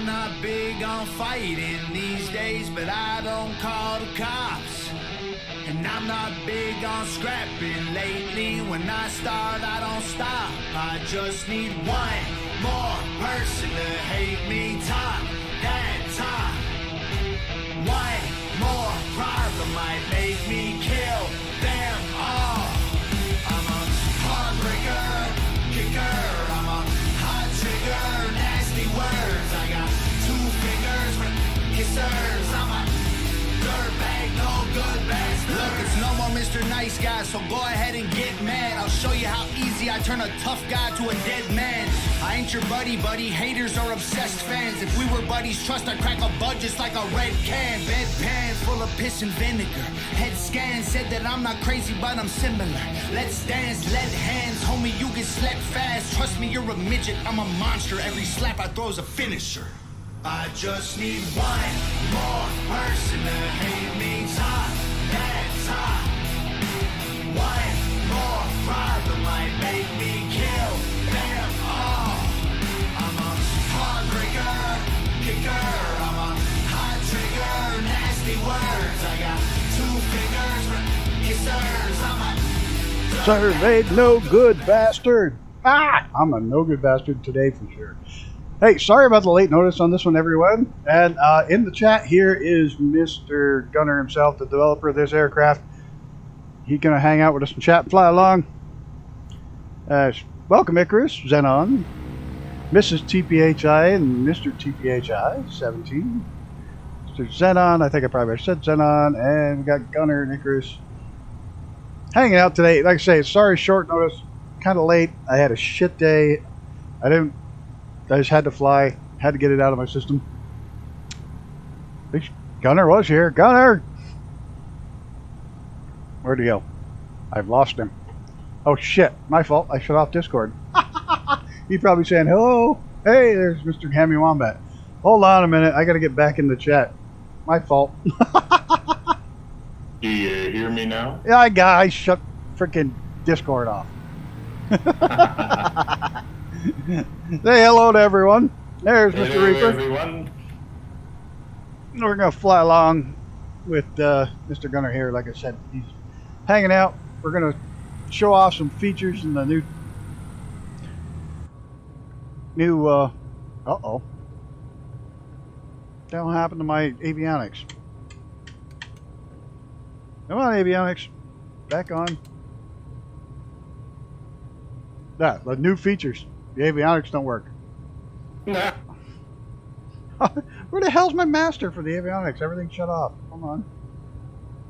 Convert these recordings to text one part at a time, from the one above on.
I'm not big on fighting these days, but I don't call the cops. And I'm not big on scrapping lately. When I start, I don't stop. I just need one more person to hate me top that top. One more problem might make me kill them all. I'm a heartbreaker, kicker. I'm a hot trigger, nasty words. I got 2 fingers for kissers. I'm a dirtbag, no good bastard. Look, it's no more Mr. Nice Guy, so go ahead and get mad. I'll show you how easy I turn a tough guy to a dead man. I ain't your buddy, haters are obsessed fans. If we were buddies, trust I'd crack a bud just like a red can. Bedpan full of piss and vinegar. Head scan said that I'm not crazy, but I'm similar. Let's dance, lead hands, homie, you get slapped fast. Trust me, you're a midget, I'm a monster. Every slap I throw's a finisher. I just need one more person to hate me top that top. One more problem might make me kill them all. I'm a heartbreaker, kicker. I'm a hot trigger, nasty words. I got 2 fingers for kissers. I'm a Sir ain't no good bastard. I'm a no good bastard today for sure. Hey, sorry about the late notice on this one, everyone. And in the chat here is Mr. Gunner himself, the developer of this aircraft. He's going to hang out with us in chat and fly along. Welcome, Icarus, Xenon, Mrs. TPHI, and Mr. TPHI, 17. Mr. Xenon, I think I probably said Xenon, and we got Gunner and Icarus hanging out today. Like I say, sorry, short notice, kind of late. I had a shit day. I just had to fly, had to get it out of my system. At least Gunner was here. Gunner! Where'd he go? I've lost him. Oh shit, my fault. I shut off Discord. He's probably saying, hello. Hey, there's Mr. Hammy Wombat. Hold on a minute, I gotta get back in the chat. My fault. Do you hear me now? Yeah, I shut freaking Discord off. Say hello to everyone. There's Hello, Mr. Reaper. everyone. We're going to fly along with Mr. Gunner here. Like I said, he's hanging out. We're going to show off some features in the new uh-oh. What the hell happened to my avionics? Come on, avionics. Back on. Yeah, the new features. The avionics don't work. Nah. Where the hell's my master for the avionics? Everything shut off. Come on.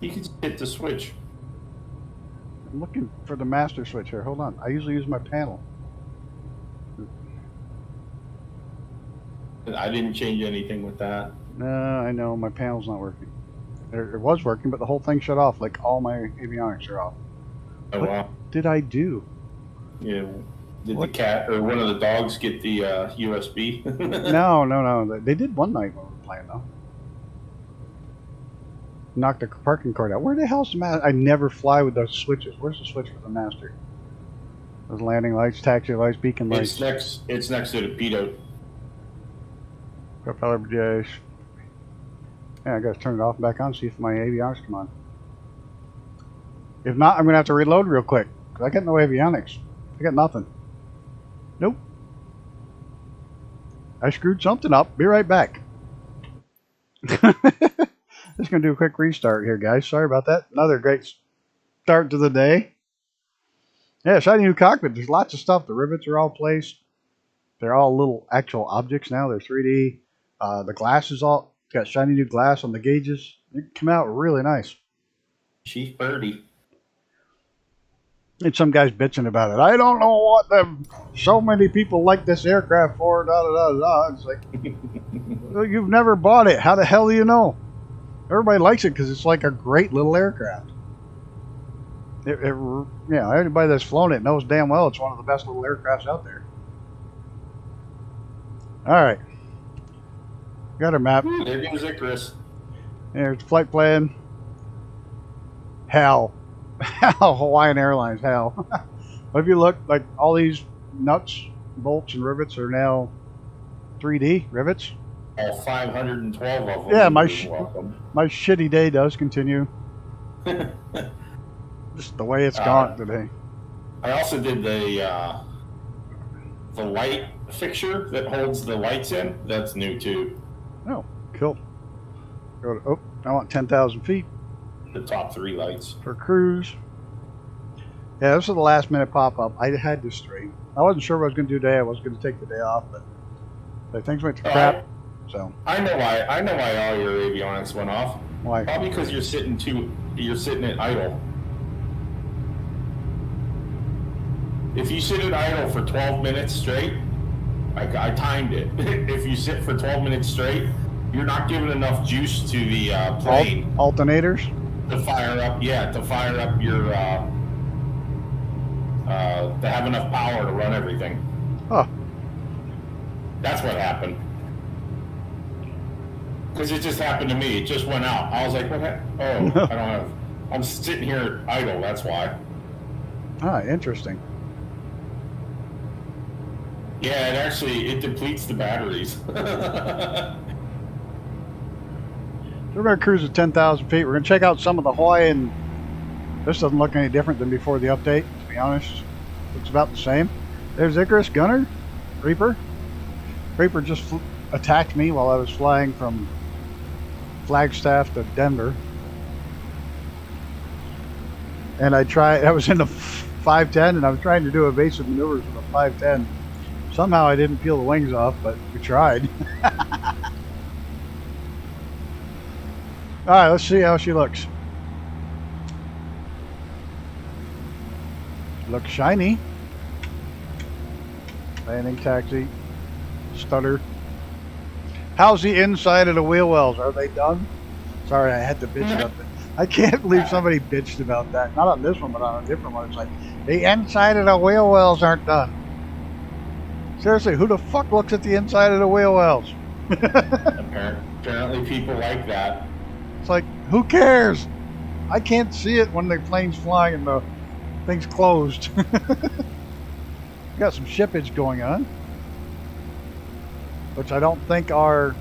You can hit the switch. I'm looking for the master switch here. Hold on. I usually use my panel. I didn't change anything with that. No, I know. My panel's not working. It was working, but the whole thing shut off. Like, all my avionics are off. Oh, What wow. did I do? Yeah. Did What? the cat or one of the dogs get the USB? No. They did one night when we were playing, though. Knocked the parking card out. Where the hell's the master? I never fly with those switches. Where's the switch for the master? Those landing lights, taxi lights, beacon lights. It's next to the pitot. Propeller bridge. Yeah, I gotta turn it off and back on, see if my avionics come on. If not, I'm gonna have to reload real quick, because I got no avionics. I got nothing. Nope. I screwed something up. Be right back. Just gonna do a quick restart here, guys. Sorry about that. Another great start to the day. Yeah, shiny new cockpit. There's lots of stuff. The rivets are all placed. They're all little actual objects now. They're 3D. The glass is all got shiny new glass on the gauges. It come out really nice. She's birdie. And some guy's bitching about it. I don't know what so many people like this aircraft for. Da da da da. It's like, well, you've never bought it. How the hell do you know? Everybody likes it because it's like a great little aircraft. Yeah, anybody that's flown it knows damn well it's one of the best little aircrafts out there. All right, got our map. There goes Icarus. There's the flight plan. Hell, Hawaiian Airlines. Hell. But if you look, like all these nuts, bolts, and rivets are now 3D rivets. All 512 of them. Yeah, you're welcome. my shitty day does continue. Just the way it's gone today. I also did the light fixture that holds the lights in. That's new too. Oh, cool. Go to, I want 10,000 feet. The top 3 lights. For cruise. Yeah, this was the last minute pop-up. I had to stream. I wasn't sure what I was going to do today. I was going to take the day off, but things went to crap. So I know why all your avionics went off. Why? Probably because you're sitting at idle. If you sit at idle for 12 minutes straight, I timed it. If you sit for 12 minutes straight, you're not giving enough juice to the plane. Alternators? To fire up your, to have enough power to run everything. Huh. That's what happened. Because it just happened to me. It just went out. I was like, what happened? Oh, I don't have, I'm sitting here idle, that's why. Ah, interesting. Yeah, it depletes the batteries. We're going to cruise at 10,000 feet. We're going to check out some of the Hawaii, and this doesn't look any different than before the update, to be honest. Looks about the same. There's Icarus, Gunner, Reaper. Reaper just attacked me while I was flying from Flagstaff to Denver. And I was in the 510, and I was trying to do evasive maneuvers with a 510. Somehow I didn't peel the wings off, but we tried. All right, let's see how she looks. Looks shiny. Landing taxi. Stutter. How's the inside of the wheel wells? Are they done? Sorry, I had to bitch about that. I can't believe somebody bitched about that. Not on this one, but on a different one. It's like, the inside of the wheel wells aren't done. Seriously, who the fuck looks at the inside of the wheel wells? Apparently people like that. It's like, who cares? I can't see it when the plane's flying and the thing's closed. Got some shippage going on, which I don't think are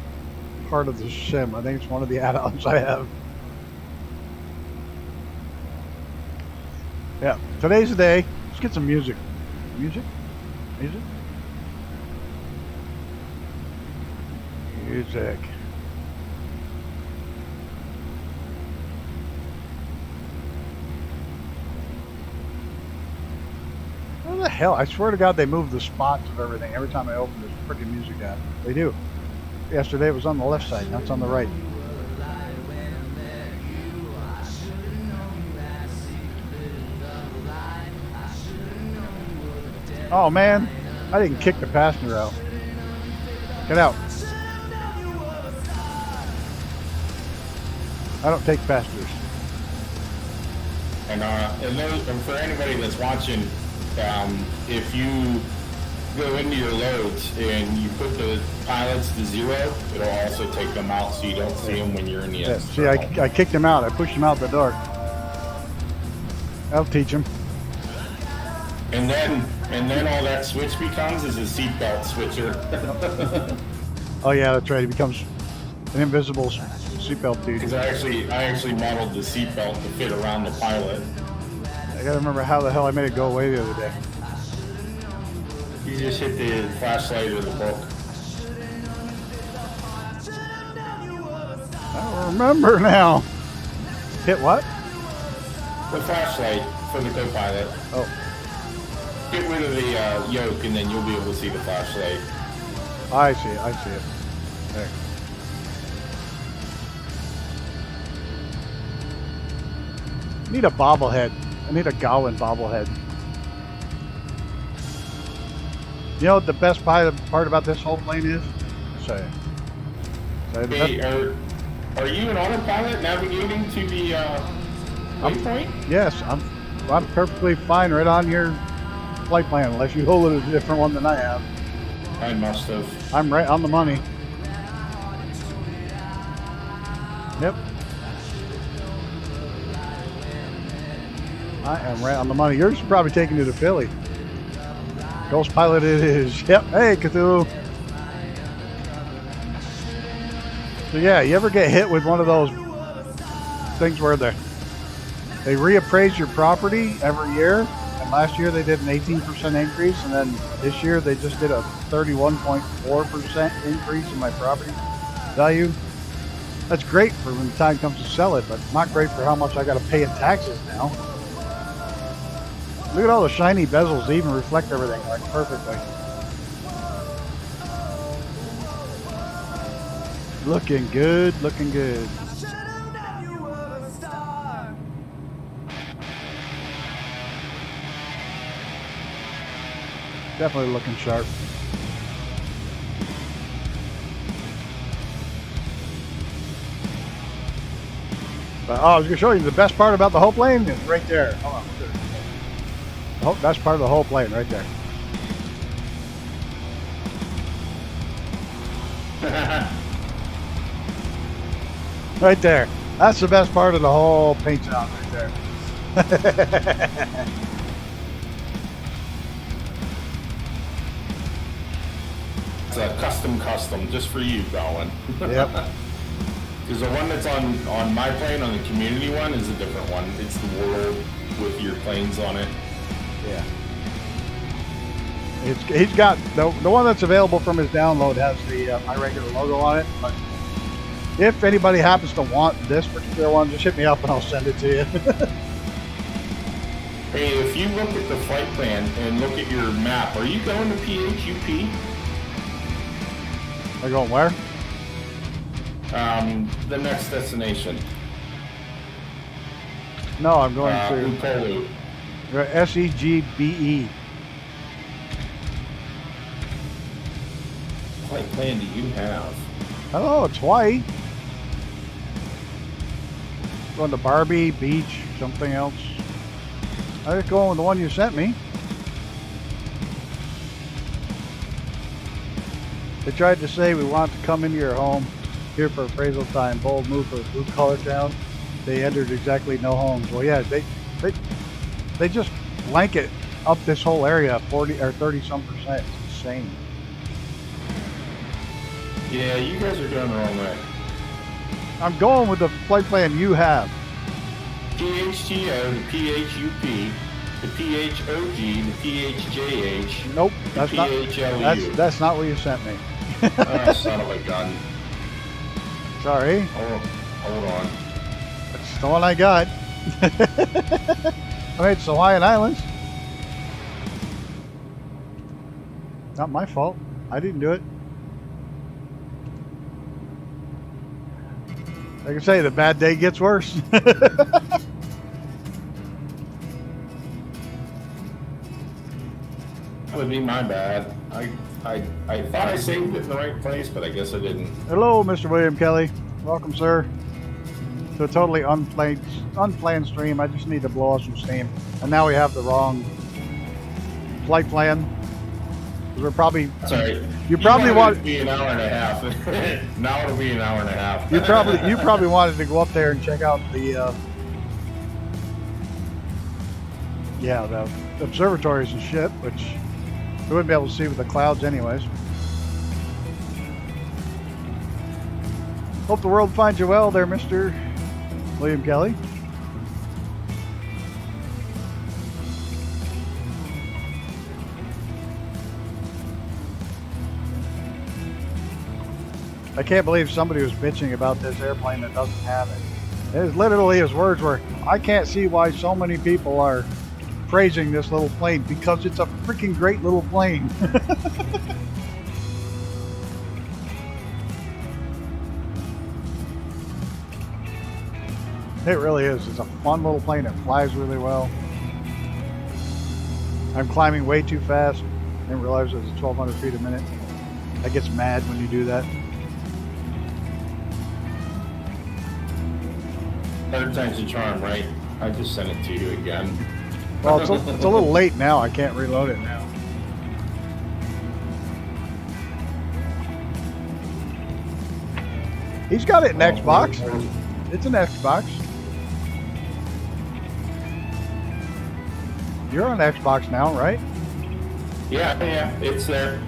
part of the sim. I think it's one of the add-ons I have. Yeah, today's the day. Let's get some music. Music? Music? Music. What the hell? I swear to God they move the spots of everything every time I open this freaking music app. They do. Yesterday it was on the left side, now it's on the right. Oh man, I didn't kick the passenger out. Get out. I don't take passengers. And for anybody that's watching, if you go into your loads and you put the pilots to 0, it'll also take them out so you don't see them when you're in the yeah, see, I kicked them out. I pushed them out the door. I'll teach them. And then all that switch becomes is a seatbelt switcher. Oh yeah, that's right. It becomes an invisible seatbelt dude. Because I actually modeled the seatbelt to fit around the pilot. I gotta remember how the hell I made it go away the other day. You just hit the flashlight or the book. I don't remember now. Hit what? The flashlight for the co-pilot. Oh. Get rid of the yoke and then you'll be able to see the flashlight. I see it. I see it. There. I need a bobblehead. I need a Gowan bobblehead. You know what the best part about this whole plane is? Say. Hey, are you an autopilot navigating to the waypoint? Yes, I'm perfectly fine right on your flight plan, unless you hold it as a different one than I have. I must have. I'm right on the money. Yep. I am right on the money. Yours is probably taking you to Philly. Ghost pilot it is. Yep. Hey, Cthulhu. So yeah, you ever get hit with one of those things where they reappraise your property every year? And last year they did an 18% increase, and then this year they just did a 31.4% increase in my property value. That's great for when the time comes to sell it, but not great for how much I got to pay in taxes now. Look at all the shiny bezels. They even reflect everything like perfectly. Looking good, looking good. Definitely looking sharp. But, I was going to show you the best part about the whole plane is right there. Hold on. The best part of the whole plane right there. Right there. That's the best part of the whole paint job right there. It's a custom, just for you, Darwin. Yep. Because the one that's on my plane, on the community one, is a different one. It's the world with your planes on it. Yeah. He's got the one that's available from his download has the my regular logo on it. But if anybody happens to want this particular one, just hit me up and I'll send it to you. Hey, if you look at the flight plan and look at your map, are you going to PHUP? Are you going where? The next destination. No, I'm going to Upolu. SEGBE. What plan do you have? I don't know, it's Hawaii. Going to Barbie, Beach, something else. I was going with the one you sent me. They tried to say we want to come into your home here for appraisal time. Bold move for a blue collar town. They entered exactly no homes. Well, yeah, they just blanket up this whole area 40 or 30 some percent. It's insane. Yeah, you guys are going the wrong way. I'm going with the flight plan you have. PHTO, the PHUP, the PHOG, the PHJH. Nope, the that's not. PHLU. That's not what you sent me. Oh, son of a gun. Sorry. Hold on. That's the one I got. I mean, it's Hawaiian Islands. Not my fault. I didn't do it. Like I say, the bad day gets worse. That would be my bad. I thought I saved it in the right place, but I guess I didn't. Hello, Mr. William Kelly. Welcome, sir, to a totally unplanned stream. I just need to blow off some steam. And now we have the wrong flight plan. We're probably... Sorry. You probably wanted it to be an hour and a half. Now it'll be an hour and a half. You probably wanted to go up there and check out the the observatories and shit, which we wouldn't be able to see with the clouds anyways. Hope the world finds you well there, Mr. William Kelly. I can't believe somebody was bitching about this airplane that doesn't have it. It's literally his words were, I can't see why so many people are praising this little plane because it's a freaking great little plane. It really is. It's a fun little plane. It flies really well. I'm climbing way too fast. I didn't realize it was 1,200 feet a minute. I gets mad when you do that. Third time's the charm, right? I just sent it to you again. Well, it's a little late now. I can't reload it now. He's got it in Xbox. It's an Xbox. You're on Xbox now, right? Yeah, it's there.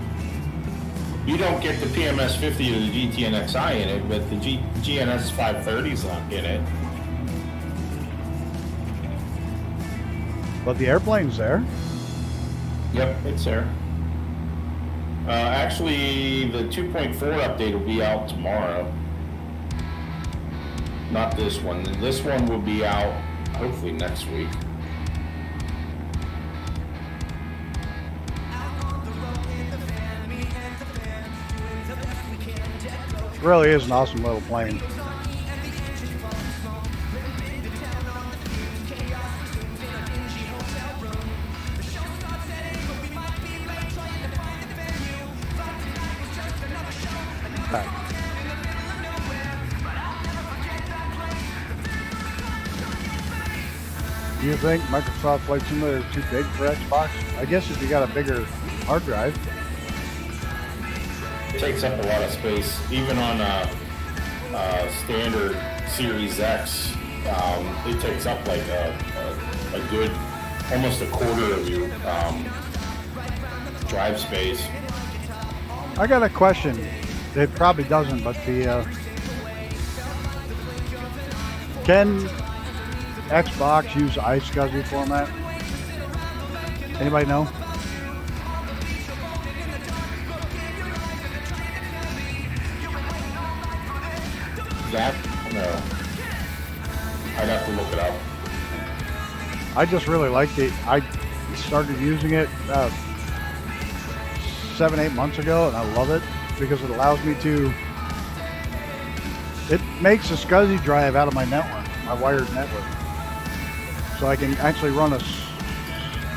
You don't get the PMS 50 or the GTNXI in it, but the GNS 530 is not in it. But the airplane's there. Yep, it's there. Actually, the 2.4 update will be out tomorrow. Not this one. This one will be out hopefully next week. It really is an awesome little plane. Do you think Microsoft Flight Simulator is too big for Xbox? I guess if you got a bigger hard drive. It takes up a lot of space, even on a standard Series X. It takes up like a good, almost a quarter of your drive space. I got a question. It probably doesn't, but the can Xbox use iSCSI format? Anybody know? That? No. I'd have to look it up. I just really liked it. I started using it 7-8 months ago, and I love it because it allows me to. It makes a SCSI drive out of my network, my wired network, so I can actually run a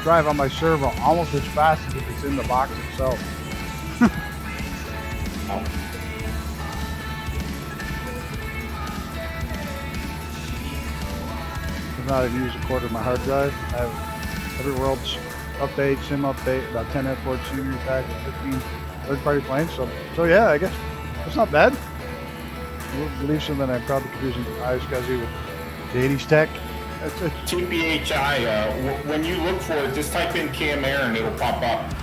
drive on my server almost as fast as if it's in the box itself. If not, I've used a quarter of my hard drive. I have every world's update, sim update, about 10 airports, senior pack, 15 third-party planes. So yeah, I guess it's not bad. We'll believe some that I'm probably confusing iSCSI with the 80s tech. TPHI, when you look for it, just type in Cam Air and it'll pop up.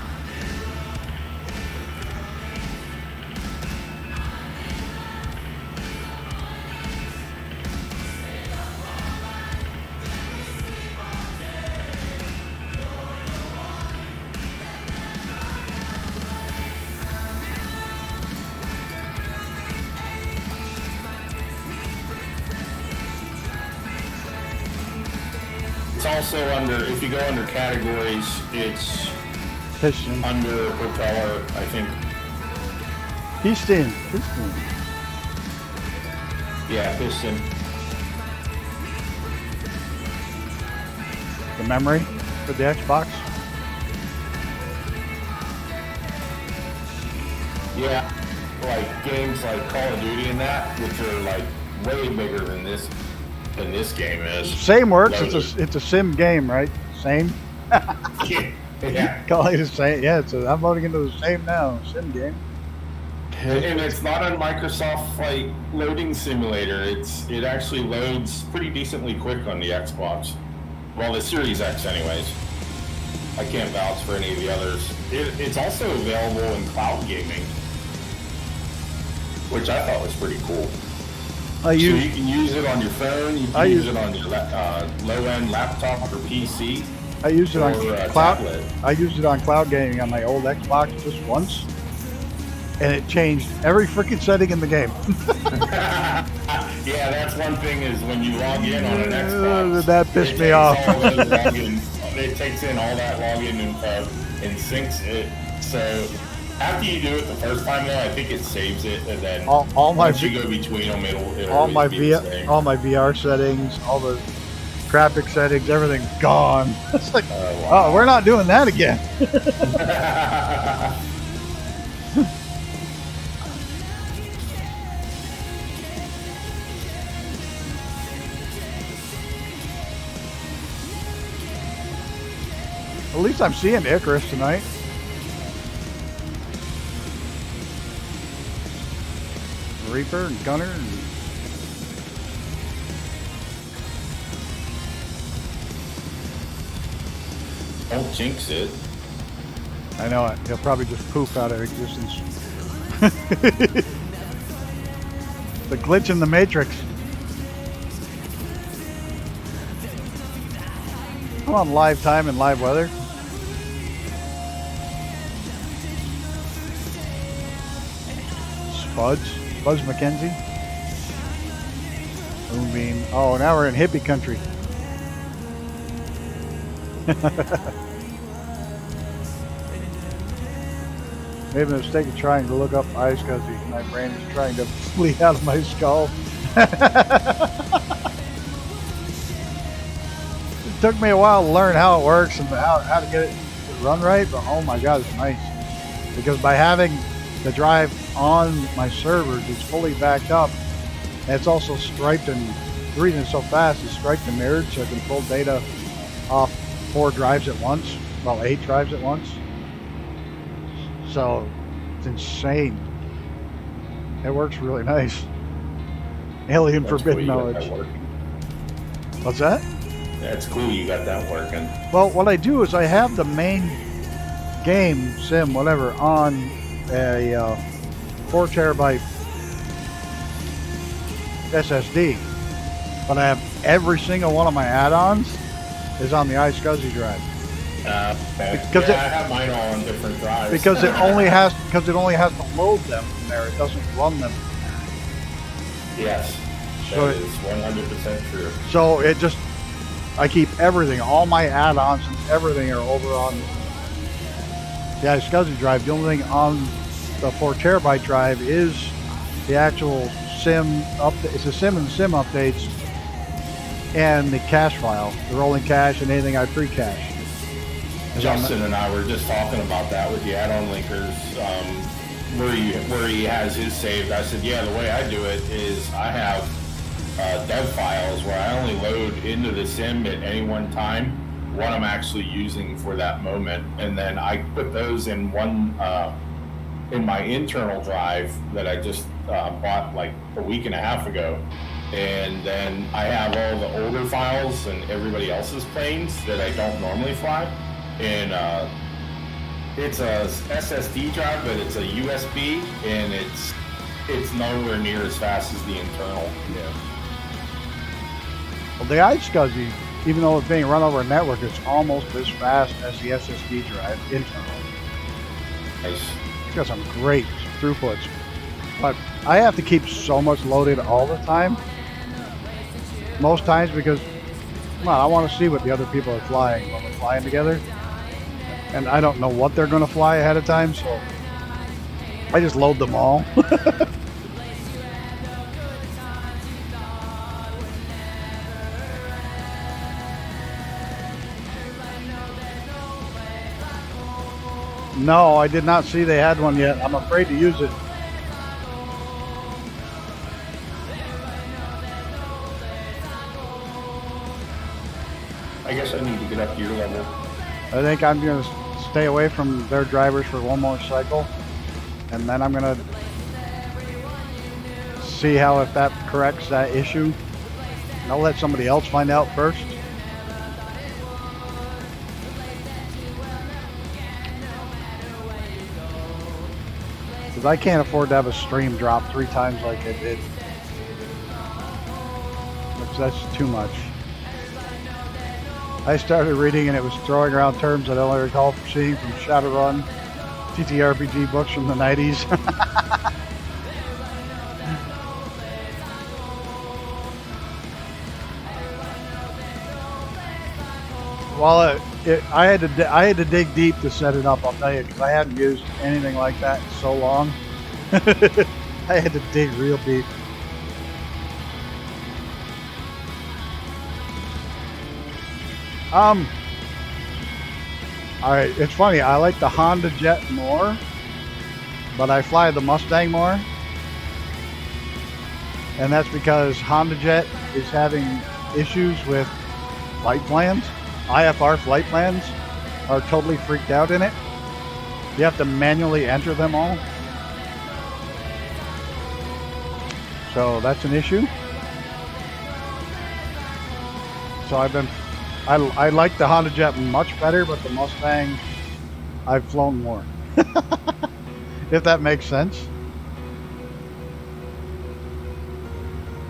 It's also under, if you go under categories, it's Piston. under propeller, I think. Piston. Yeah, piston. The memory for the Xbox. Yeah, like games like Call of Duty and that, which are like way bigger than this game is. Same works. It's a sim game, right? Same. Yeah. Call it the same. Yeah, I'm voting into the same now. Sim game. And it's not a Microsoft Flight loading simulator. It actually loads pretty decently quick on the Xbox. Well, the Series X, anyways. I can't vouch for any of the others. It's also available in cloud gaming, which I thought was pretty cool. So you can use it on your phone. You can use it on your low-end laptop or PC. I used it on cloud. Tablet. I used it on cloud gaming on my old Xbox just once, and it changed every freaking setting in the game. Yeah, that's one thing is when you log in on an Xbox. That pissed me off. It takes in all that login info and syncs it. So after you do it the first time, though, I think it saves it, and then once you go between them, it'll all my be the same. all my VR settings, all the graphic settings, everything's gone. It's like, wow. Oh, we're not doing that again. At least I'm seeing Icarus tonight. Reaper and Gunner and Don't jinx it. I know it. He'll probably just poof out of existence. The glitch in the matrix. I'm on live time and live weather. Buzz McKenzie. Moonbeam. Oh, now we're in hippie country. Made a mistake of trying to look up ice because my brain is trying to flee out of my skull. It took me a while to learn how it works and how to get it to run right, but oh my god, it's nice. Because by having the drive on my servers, it's fully backed up. And it's also striped, and the reason it's so fast is striped and mirrored, so I can pull data off 4 drives at once. Well, 8 drives at once. So it's insane. It works really nice. Alien forbidden knowledge. What's that? That's cool you got that working. Well, what I do is I have the main game, sim, whatever, on a 4 terabyte SSD. But I have every single one of my add-ons is on the iSCSI drive. Because I have mine all on different drives. Because it only has to load them from there. It doesn't run them. Yes, that is 100% true. So it just, I keep everything, all my add-ons and everything are over on the iSCSI drive. The only thing on the 4 terabyte drive is the actual sim update. It's the sim and sim updates and the cache file, the rolling cache and anything I pre-cache. Justin and I were just talking about that with the add-on linkers, where he has his saved. I said, yeah, the way I do it is I have dev files where I only load into the sim at any one time what I'm actually using for that moment, and then I put those in one in my internal drive that I just bought like a week and a half ago. And then I have all the older files and everybody else's planes that I don't normally fly. And it's a SSD drive, but it's a USB, and it's nowhere near as fast as the internal. Yeah. Well, the iSCSI, even though it's being run over a network, it's almost as fast as the SSD drive internal. Nice. It's got some great throughputs, but I have to keep so much loaded all the time. Most times because, well, I want to see what the other people are flying when we're flying together. And I don't know what they're going to fly ahead of time, so I just load them all. No, I did not see they had one yet. I'm afraid to use it. I guess I need to get up to your level. I think I'm going to stay away from their drivers for one more cycle, and then I'm going to see how if that corrects that issue. And I'll let somebody else find out first. Because I can't afford to have a stream drop 3 times like I did. That's too much. I started reading and it was throwing around terms that I only recall from seeing from Shadowrun, TTRPG books from the 90s. Well, I had to dig deep to set it up, I'll tell you, because I hadn't used anything like that in so long. I had to dig real deep. Alright, it's funny, I like the Honda Jet more, but I fly the Mustang more. And that's because Honda Jet is having issues with flight plans. IFR flight plans are totally freaked out in it. You have to manually enter them all. So that's an issue. So I like the Honda Jet much better, but the Mustang, I've flown more. If that makes sense.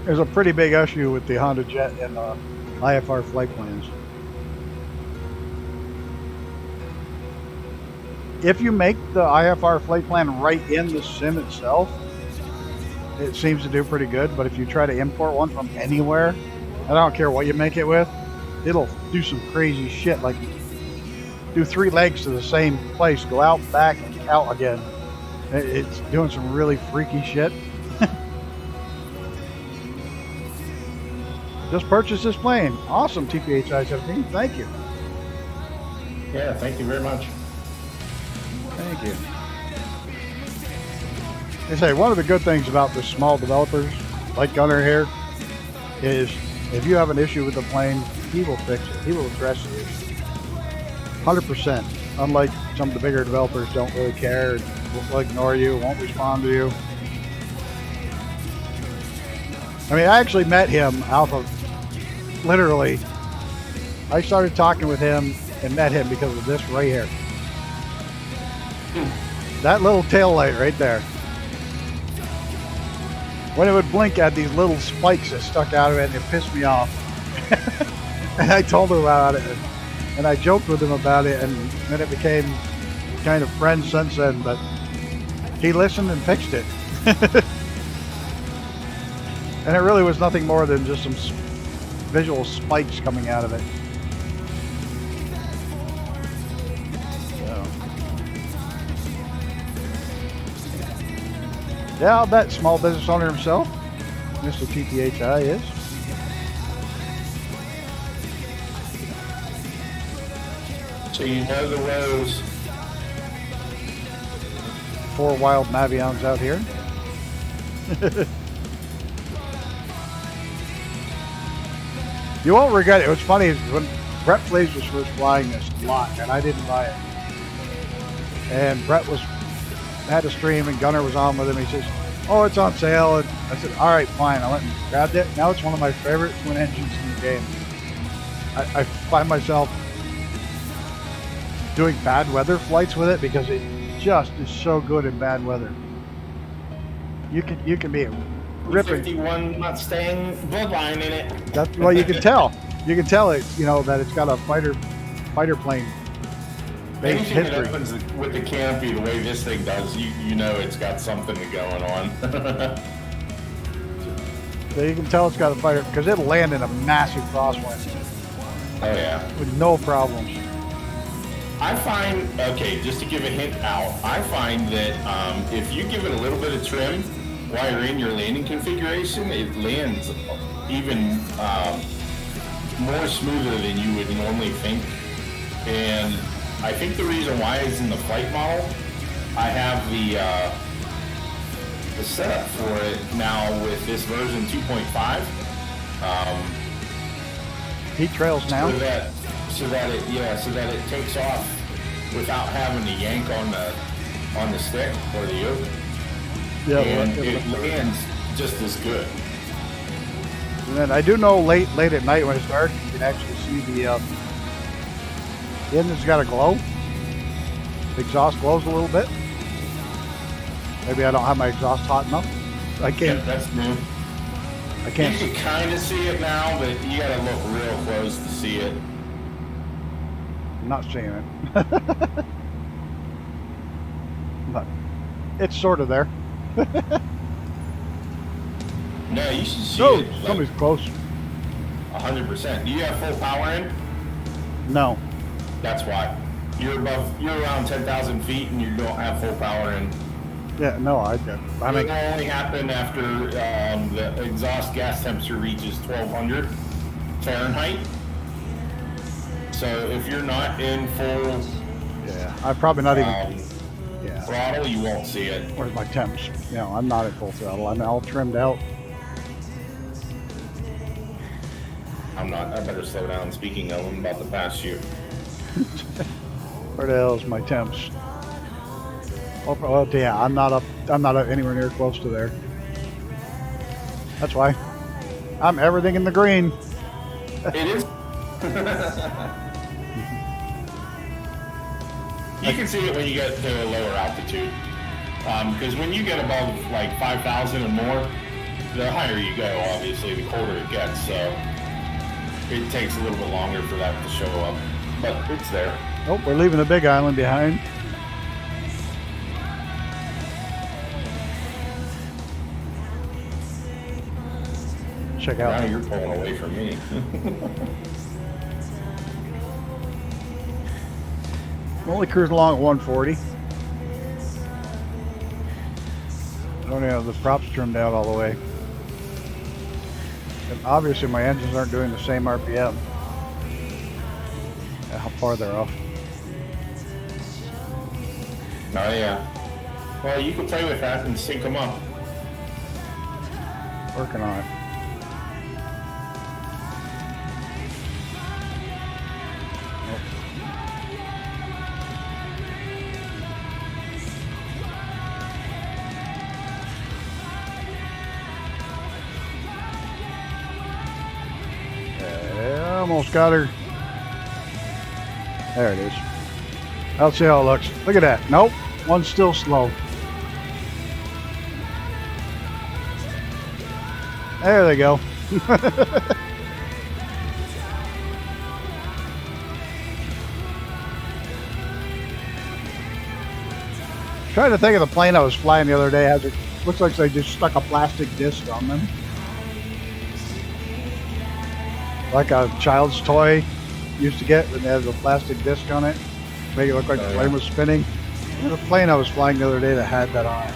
There's a pretty big issue with the Honda Jet and the IFR flight plans. If you make the IFR flight plan right in the sim itself, it seems to do pretty good. But if you try to import one from anywhere, I don't care what you make it with, it'll do some crazy shit, like do 3 legs to the same place, go out, back, and out again. It's doing some really freaky shit. Just purchased this plane. Awesome, TPHI-17. Thank you. Yeah, thank you very much. Thank you. They say one of the good things about the small developers, like Gunner here, is if you have an issue with the plane, he will fix it. He will address it. 100%. Unlike some of the bigger developers don't really care, will ignore you, won't respond to you. I mean, I actually met him out of, literally, I started talking with him and met him because of this right here. That little tail light right there. When it would blink, at these little spikes that stuck out of it, and it pissed me off. And I told him about it, and I joked with him about it, and then it became kind of friends since then, but he listened and fixed it. And it really was nothing more than just some visual spikes coming out of it. Yeah, I'll bet small business owner himself, Mr. TPHI, is. So you know the rows. 4 wild Navions out here. You won't regret it. What's funny is when Brett Flays was first flying this lot, and I didn't buy it. And Brett had a stream, and Gunner was on with him. He says, "Oh, it's on sale." And I said, "All right, fine." I went and grabbed it. Now it's one of my favorite twin engines in the game. I find myself doing bad weather flights with it because it just is so good in bad weather. You can be ripping. 51 Mustang bloodline in it. That's well, you can tell. You can tell it. You know that it's got a fighter plane based Anything that history. opens with the canopy the way this thing does, you know it's got something going on. So you can tell it's got a fighter because it'll land in a massive crosswind Oh yeah. with no problems. I find, okay, just to give a hint out, I find that if you give it a little bit of trim while you're in your landing configuration, it lands even more smoother than you would normally think. And I think the reason why is in the flight model, I have the setup for it now with this version 2.5. Heat trails now. So that it takes off without having to yank on the stick or the yoke. Yeah, And it lands just as good. And then I do know late at night when it's dark, you can actually see the engine's got a glow. The exhaust glows a little bit. Maybe I don't have my exhaust hot enough. I can't. Yeah, that's new. I can't. You can kind of see it now, but you gotta look real close to see it. I'm not seeing it. But it's sort of there. No, you should see No, it. Like somebody's close. 100%. Do you have full power in? No. That's why. You're around 10,000 feet and you don't have full power in. Yeah, no, I It mean, will only happen after the exhaust gas temperature reaches 1200 Fahrenheit. So if you're not in full yeah, I'm probably not even. Yeah. throttle, you won't see it. Where's my temps? You know, I'm not at full throttle. I'm all trimmed out. I'm not. I better slow down. Speaking of, I'm about to pass you. Where the hell is my temps? Oh, yeah, I'm not up anywhere near close to there. That's why. I'm everything in the green. It is. You can see it when you get to a lower altitude. Because when you get above like 5,000 and more, the higher you go, obviously, the colder it gets, so it takes a little bit longer for that to show up. But it's there. Oh, we're leaving the big island behind. Check out. Now you're pulling away from me. I'm only cruising along at 140. I don't have the props trimmed out all the way. And obviously my engines aren't doing the same RPM. How far they're off. Oh yeah. Well, you can play with that and sync them up. Working on it. Almost got her. There it is. I'll see how it looks. Look at that. Nope. One's still slow. There they go. Trying to think of the plane I was flying the other day. Has it looks like they just stuck a plastic disc on them. Like a child's toy used to get when they had the plastic disc on it. Make it look like the plane was spinning. There's a plane I was flying the other day that had that on it.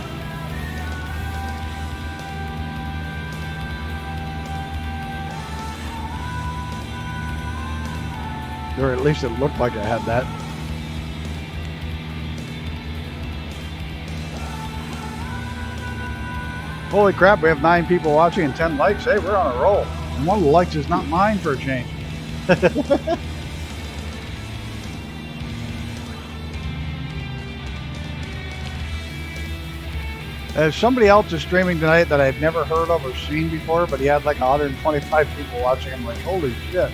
Or at least it looked like it had that. Holy crap, we have 9 people watching and 10 likes. Hey, we're on a roll. And one of the likes is not mine for a change. There's somebody else is streaming tonight that I've never heard of or seen before, but he had like 125 people watching. I'm like, holy shit.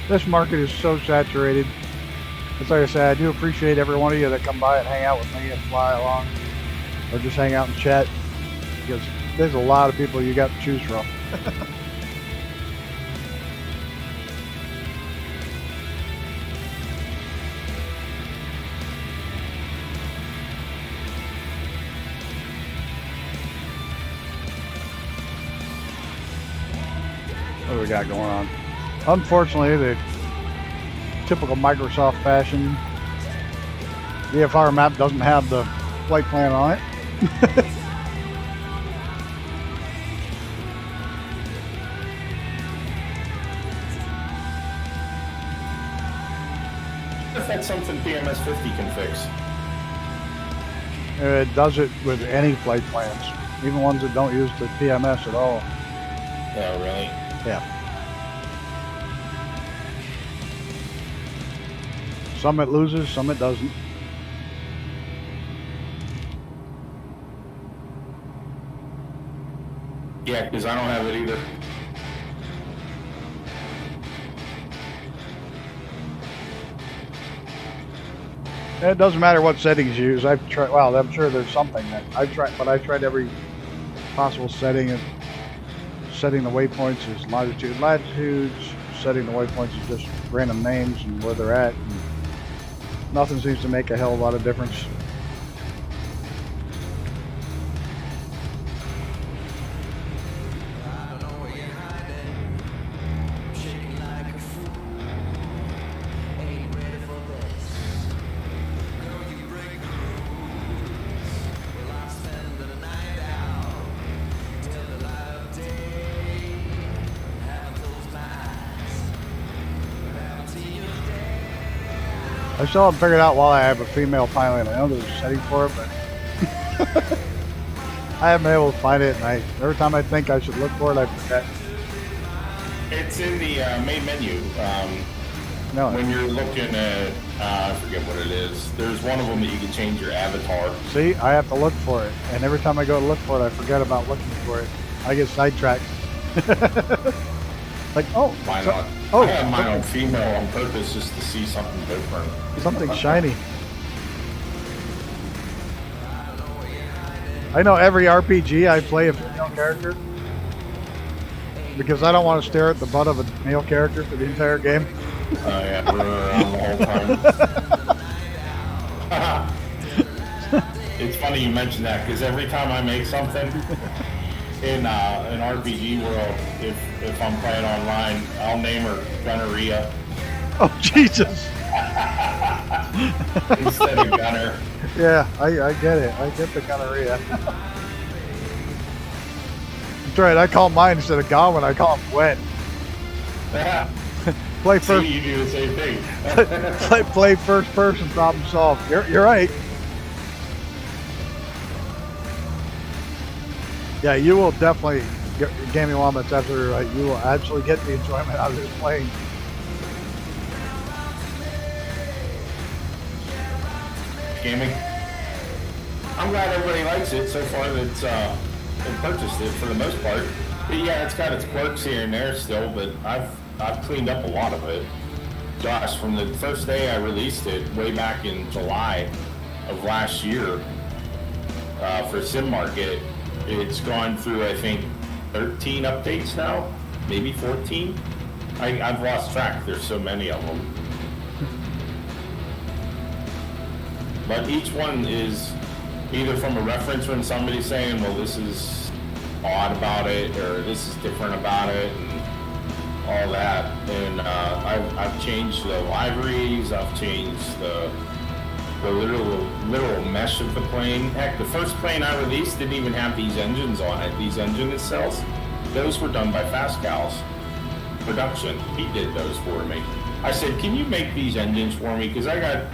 This market is so saturated. As like I said, I do appreciate every one of you that come by and hang out with me and fly along. Or just hang out and chat. Because there's a lot of people you got to choose from. What do we got going on? Unfortunately, the typical Microsoft fashion, the IFR map doesn't have the flight plan on it. If that's something PMS 50 can fix. It does it with any flight plans, even ones that don't use the PMS at all. Oh, really? Yeah. Some it loses, some it doesn't. Yeah, because I don't have it either. It doesn't matter what settings you use. I've tried. Well, I'm sure there's something that I've tried, but I tried every possible setting. And setting the waypoints as longitude, latitudes. Setting the waypoints as just random names and where they're at. And nothing seems to make a hell of a lot of difference. I still haven't figured out why I have a female pilot. I know there's a setting for it, but I haven't been able to find it. And every time I think I should look for it, I forget. It's in the main menu. No. When you're looking at, I forget what it is. There's one of them that you can change your avatar. See, I have to look for it, and every time I go to look for it, I forget about looking for it. I get sidetracked. Like, oh, Why not? Oh, I have mine on female on purpose just to see something different. something shiny. I know every RPG I play a female character because I don't want to stare at the butt of a male character for the entire game. Oh yeah, running around the whole time. It's funny you mention that because every time I make something in an RPG world, if I'm playing online, I'll name her Gonorrhea. Oh Jesus! Instead of Gunner. Yeah, I get it. I get the gonorrhea. That's right. I call mine instead of Godwin. I call him Gwen. Play first. See, you do the same thing. play first person, problem solved. You're right. Yeah, you will definitely, Gaming Woman's absolutely right. You will actually get the enjoyment out of this playing. Gaming. I'm glad everybody likes it so far that's purchased it for the most part. But yeah, it's got its quirks here and there still, but I've cleaned up a lot of it. Gosh, from the first day I released it, way back in July of last year, for Sim Market, it's gone through, I think, 13 updates now, maybe 14. I've lost track. There's so many of them. But each one is either from a reference from somebody saying, well, this is odd about it, or this is different about it, and all that. And I've changed the libraries, I've changed the literal mesh of the plane. Heck, the first plane I released didn't even have these engines on it, these engine cells. Those were done by Fastcal's production. He did those for me. I said, can you make these engines for me? Because I got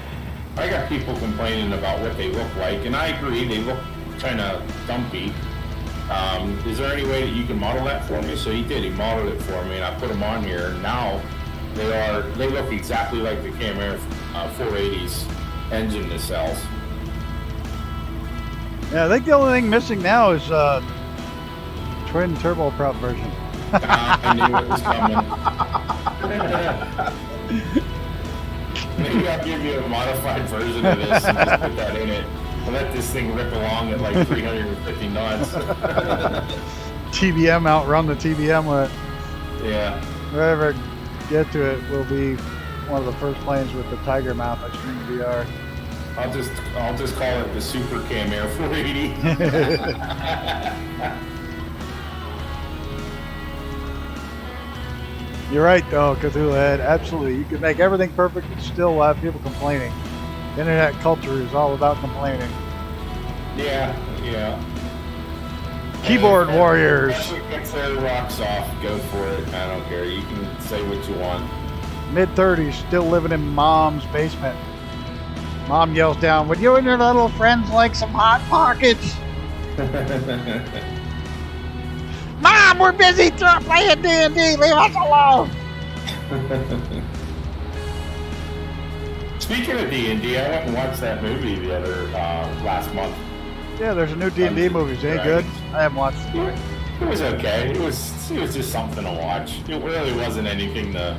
people complaining about what they look like, and I agree, they look kind of dumpy. Is there any way that you can model that for me? So he did. He modeled it for me, and I put them on here. And now they look exactly like the Camaro 480's engine nacelles. Yeah, I think the only thing missing now is twin turboprop version. I knew it was coming. Maybe I'll give you a modified version of this and just put that in it. And let this thing rip along at like 350 knots. TBM outrun the TBM with it. Yeah. Wherever I get to it will be one of the first planes with the Tiger mount by String VR. I'll just call it the Super Camaro 480. You're right though, Cthulhu Head. Absolutely. You can make everything perfect and still have people complaining. Internet culture is all about complaining. Yeah. Keyboard warriors. If it gets their rocks off, go for it. I don't care. You can say what you want. Mid-30s, still living in mom's basement. Mom yells down, would you and your little friends like some Hot Pockets? Mom, we're busy playing D&D. Leave us alone. Speaking of D&D, I went and watched that movie the other last month. Yeah, there's a new D&D movie. Is it any good? I haven't watched it. It was okay. It was just something to watch. It really wasn't anything to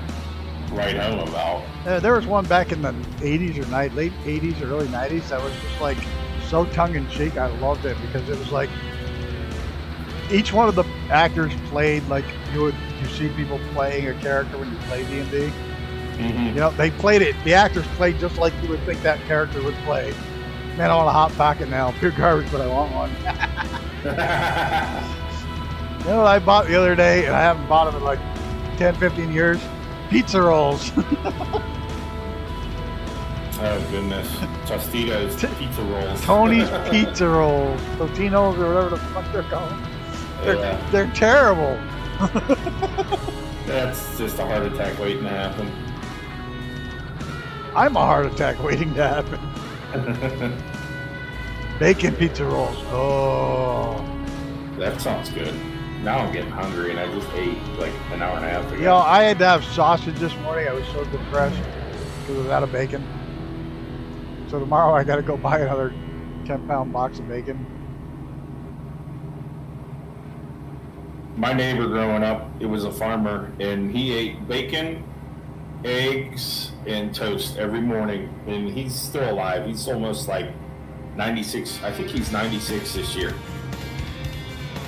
write home about. There was one back in the 80s or late 80s or early 90s that was just like so tongue-in-cheek. I loved it because it was like each one of the actors played like you see people playing a character when you play D&D. Mm-hmm. You know, they played it. The actors played just like you would think that character would play. Man, I want a Hot Pocket now. Pure garbage, but I want one. You know what I bought the other day, and I haven't bought them in like 10, 15 years? Pizza rolls. Oh, goodness. Tostitos pizza rolls. Tony's Pizza Rolls. Totinos or whatever the fuck they're called. They're terrible. That's just a heart attack waiting to happen. I'm a heart attack waiting to happen. Bacon pizza rolls. Oh. That sounds good. Now I'm getting hungry, and I just ate like an hour and a half ago. You know, I had to have sausage this morning. I was so depressed because I was out of bacon. So tomorrow I got to go buy another 10-pound box of bacon. My neighbor growing up, it was a farmer, and he ate bacon, eggs, and toast every morning. And he's still alive. He's almost like 96. I think he's 96 this year.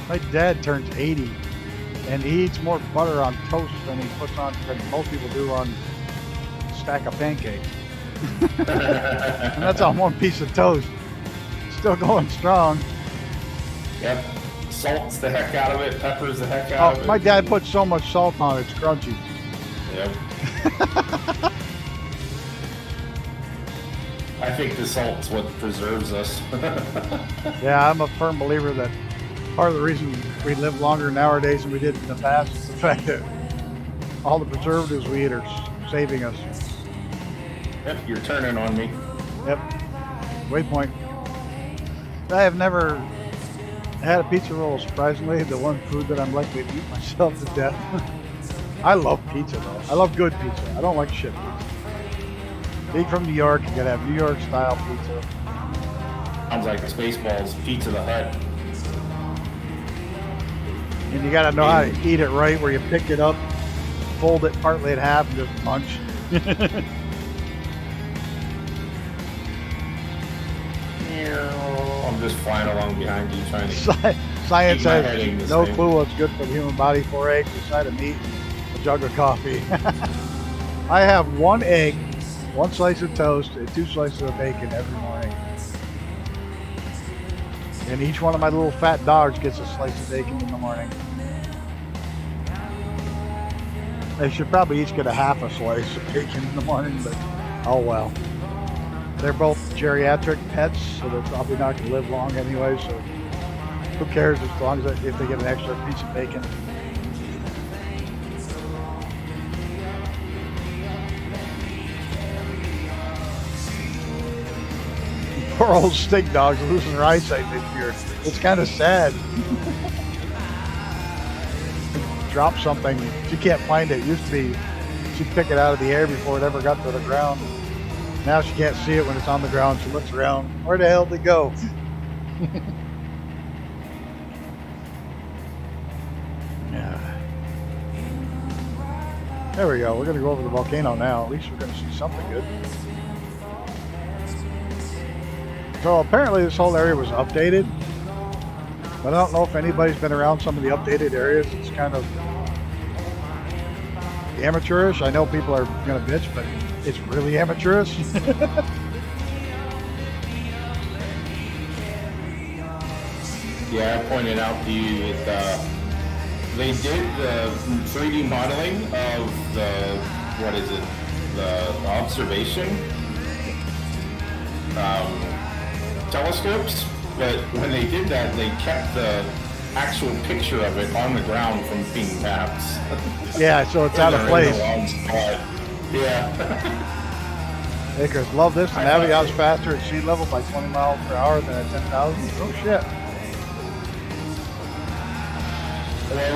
My dad turns 80, and he eats more butter on toast than he puts on, than most people do on a stack of pancakes. And that's on one piece of toast. Still going strong. Yep. Salts the heck out of it, peppers the heck out of it. My dad puts so much salt on it, it's crunchy. Yep. I think the salt's what preserves us. Yeah, I'm a firm believer that part of the reason we live longer nowadays than we did in the past is the fact that all the preservatives we eat are saving us. Yep, you're turning on me. Yep. Waypoint. I have never had a pizza roll, surprisingly. The one food that I'm likely to eat myself to death. I love pizza, though. I love good pizza. I don't like shit pizza. Being from New York, you gotta have New York style pizza. Sounds like Spaceballs, Pizza the Hut. And you gotta know how to eat it right, where you pick it up, fold it partly in half, and just munch. I'm just flying along behind you trying to... Science keep my has heading the no same. clue what's good for the human body. 4 eggs, a side of meat, a jug of coffee. I have 1 egg, 1 slice of toast, and 2 slices of bacon every morning. And each one of my little fat dogs gets a slice of bacon in the morning. They should probably each get a half a slice of bacon in the morning, but oh well. They're both geriatric pets, so they're probably not going to live long anyway, so who cares as long as if they get an extra piece of bacon. Poor old stink dogs are losing their eyesight this year. It's kind of sad. Drop something, she can't find it. It used to be she'd pick it out of the air before it ever got to the ground. Now she can't see it when it's on the ground. She looks around. Where the hell did it go? Yeah. There we go. We're going to go over the volcano now. At least we're going to see something good. So apparently this whole area was updated. But I don't know if anybody's been around some of the updated areas. It's kind of amateurish. I know people are going to bitch, but it's really amateurish. Yeah, I pointed out to you that they did the 3D modeling of the, what is it, the observation telescopes, but when they did that, they kept the actual picture of it on the ground from being maps. Yeah, so it's out of place. Yeah. Acres love this. The Navion's faster at sea level by 20 miles per hour than at 10,000. Oh shit.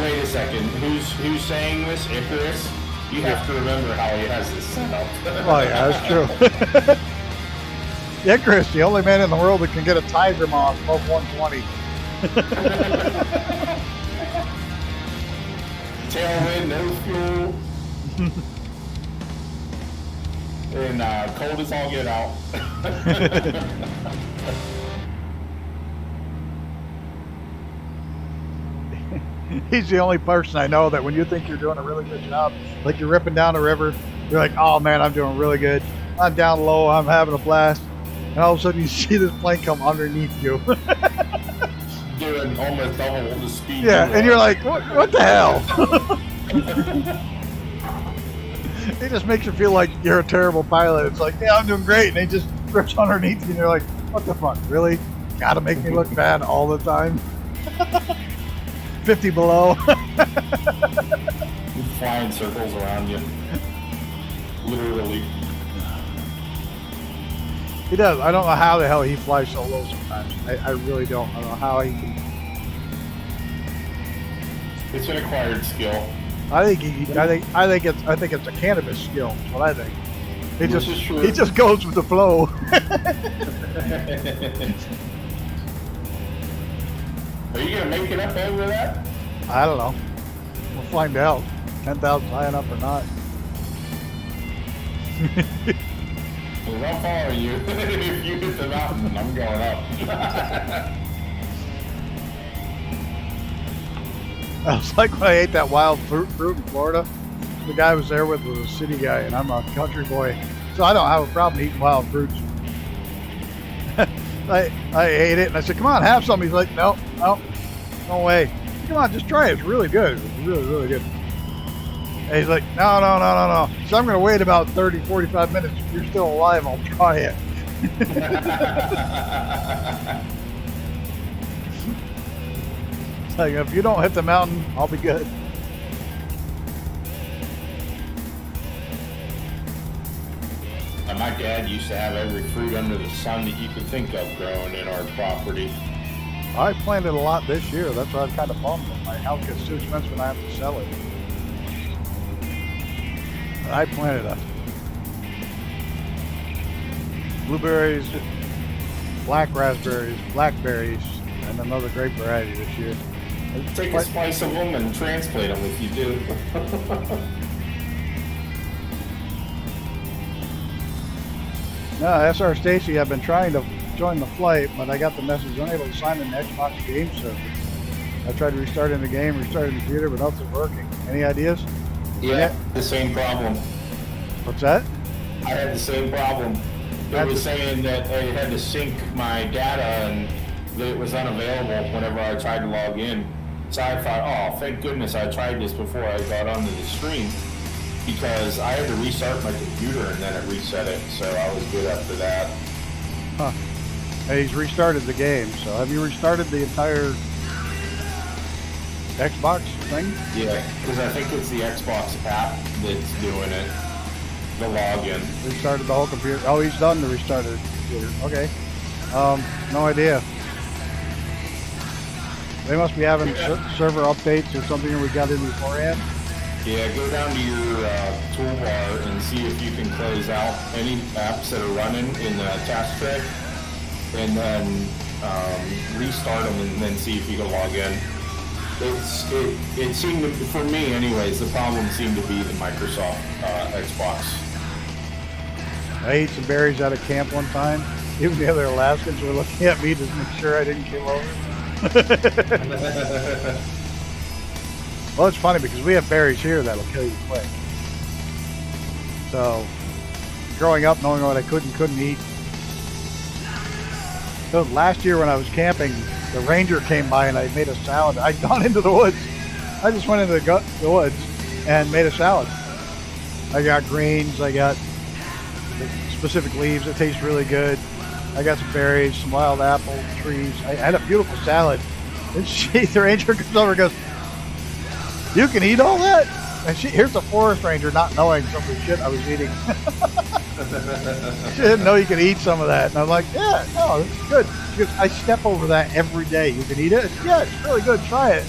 Wait a second. Who's saying this? Icarus? You have to remember how he has this set up. Oh yeah, that's true. Icarus, the only man in the world that can get a tiger moth above 120. Tailwind, no fuel. And cold as all get out. He's the only person I know that when you think you're doing a really good job, like you're ripping down a river, you're like, oh man, I'm doing really good. I'm down low, I'm having a blast. And all of a sudden you see this plane come underneath you. Doing almost double the speed. Yeah, and you're like, what the hell? It just makes you feel like you're a terrible pilot. It's like, yeah, I'm doing great. And they just rips underneath you and you're like, what the fuck, really? Gotta make me look bad all the time? 50 below. Flying circles around you. Literally. He does. I don't know how the hell he flies so low sometimes. I really don't. I don't know how he can. It's an acquired skill. I think it's a cannabis skill. That's what I think. He just goes with the flow. Are you gonna make it up over that? I don't know. We'll find out. 10,000 high enough or not. Well, I'll follow you. If you hit the mountain, I'm going up. I was like when I ate that wild fruit in Florida. The guy was there with was a city guy, and I'm a country boy, so I don't have a problem eating wild fruits. I ate it, and I said, "Come on, have some." He's like, "No, no way. Come on, just try it. It's really good. It's really, really good." And he's like, "No. So I'm going to wait about 30, 45 minutes. If you're still alive, I'll try it." It's like, if you don't hit the mountain, I'll be good. My dad used to have every fruit under the sun that you could think of growing in our property. I planted a lot this year. That's why I'm kind of bummed that my house gets too expensive and I have to sell it. I planted blueberries, black raspberries, blackberries, and another grape variety this year. Take a slice of them and transplant them if you do. No, SR Stacy, I've been trying to join the flight, but I got the message unable to sign in the Xbox game server. I tried restarting the game, restarting the computer, but nothing's working. Any ideas? Yeah, the same problem. What's that? I had the same problem. It was saying that I had to sync my data and that it was unavailable whenever I tried to log in. So I thought, oh, thank goodness I tried this before I got onto the stream, because I had to restart my computer and then it reset it, so I was good after that. Huh. Hey, he's restarted the game, so have you restarted the entire Xbox thing? Yeah, because I think it's the Xbox app that's doing it, the login. Restarted the whole computer. Oh, he's done the restarted computer. Okay. No idea. They must be having server updates or something that we got in beforehand. Yeah, go down to your toolbar and see if you can close out any apps that are running in the task tray, and then restart them and then see if you can log in. It seemed to, for me anyways, the problem seemed to be the Microsoft Xbox. I ate some berries out of camp one time. Even the other Alaskans were looking at me to make sure I didn't kill over. Well, it's funny because we have berries here that'll kill you quick. So, growing up knowing what I could and couldn't eat. So last year when I was camping, the ranger came by and I made a salad. I'd gone into the woods. I just went into the woods and made a salad. I got greens, I got specific leaves that taste really good. I got some berries, some wild apple trees. I had a beautiful salad. And the ranger comes over and goes, "You can eat all that?" And here's the forest ranger not knowing some of the shit I was eating. She didn't know you could eat some of that. And I'm like, "Yeah, no, it's good." She goes, "I step over that every day. You can eat it?" "Yeah, it's really good. Try it."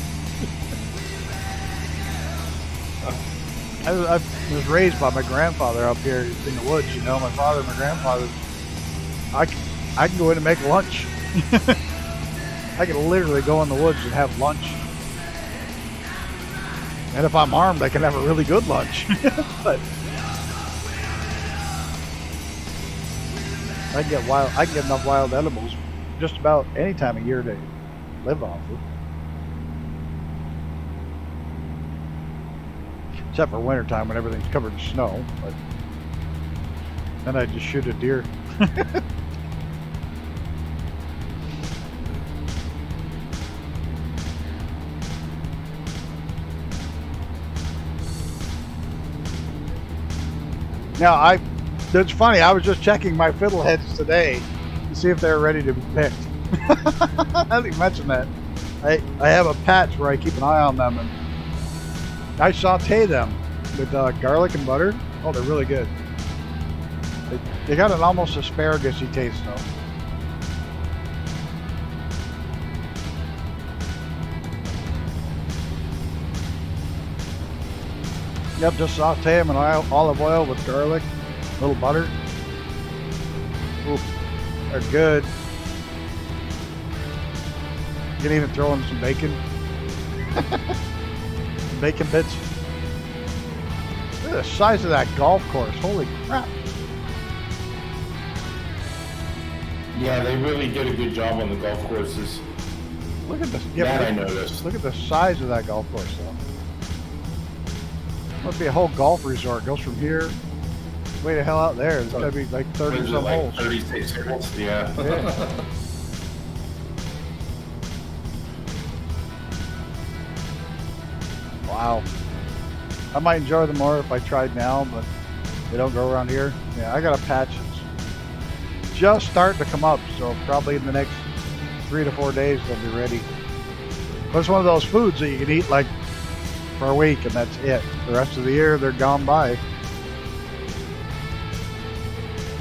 I was raised by my grandfather up here in the woods. You know, my father and my grandfather. I can go in and make lunch. I can literally go in the woods and have lunch. And if I'm armed, I can have a really good lunch. But I can get enough wild edibles just about any time of year to live off of. Except for wintertime when everything's covered in snow. But then I just shoot a deer. Now, it's funny, I was just checking my fiddleheads today to see if they were ready to be picked. I didn't mention that. I have a patch where I keep an eye on them, and I saute them with garlic and butter. Oh, they're really good. They got an almost asparagus-y taste, though. Yep, just saute them in olive oil with garlic, a little butter. Ooh, they're good. You can even throw in some bacon. Bacon bits. Look at the size of that golf course. Holy crap. Yeah, they really did a good job on the golf courses. Look at this. That I noticed. Look at the size of that golf course, though. Must be a whole golf resort. It goes from here way the hell out there. There's gotta be like 30 some holes. 36 holes. Yeah. Yeah. Wow. I might enjoy them more if I tried now, but they don't go around here. Yeah, I got a patch that's just starting to come up, so probably in the next 3 to 4 days they'll be ready. But it's one of those foods that you can eat like for a week and that's it. The rest of the year they're gone by.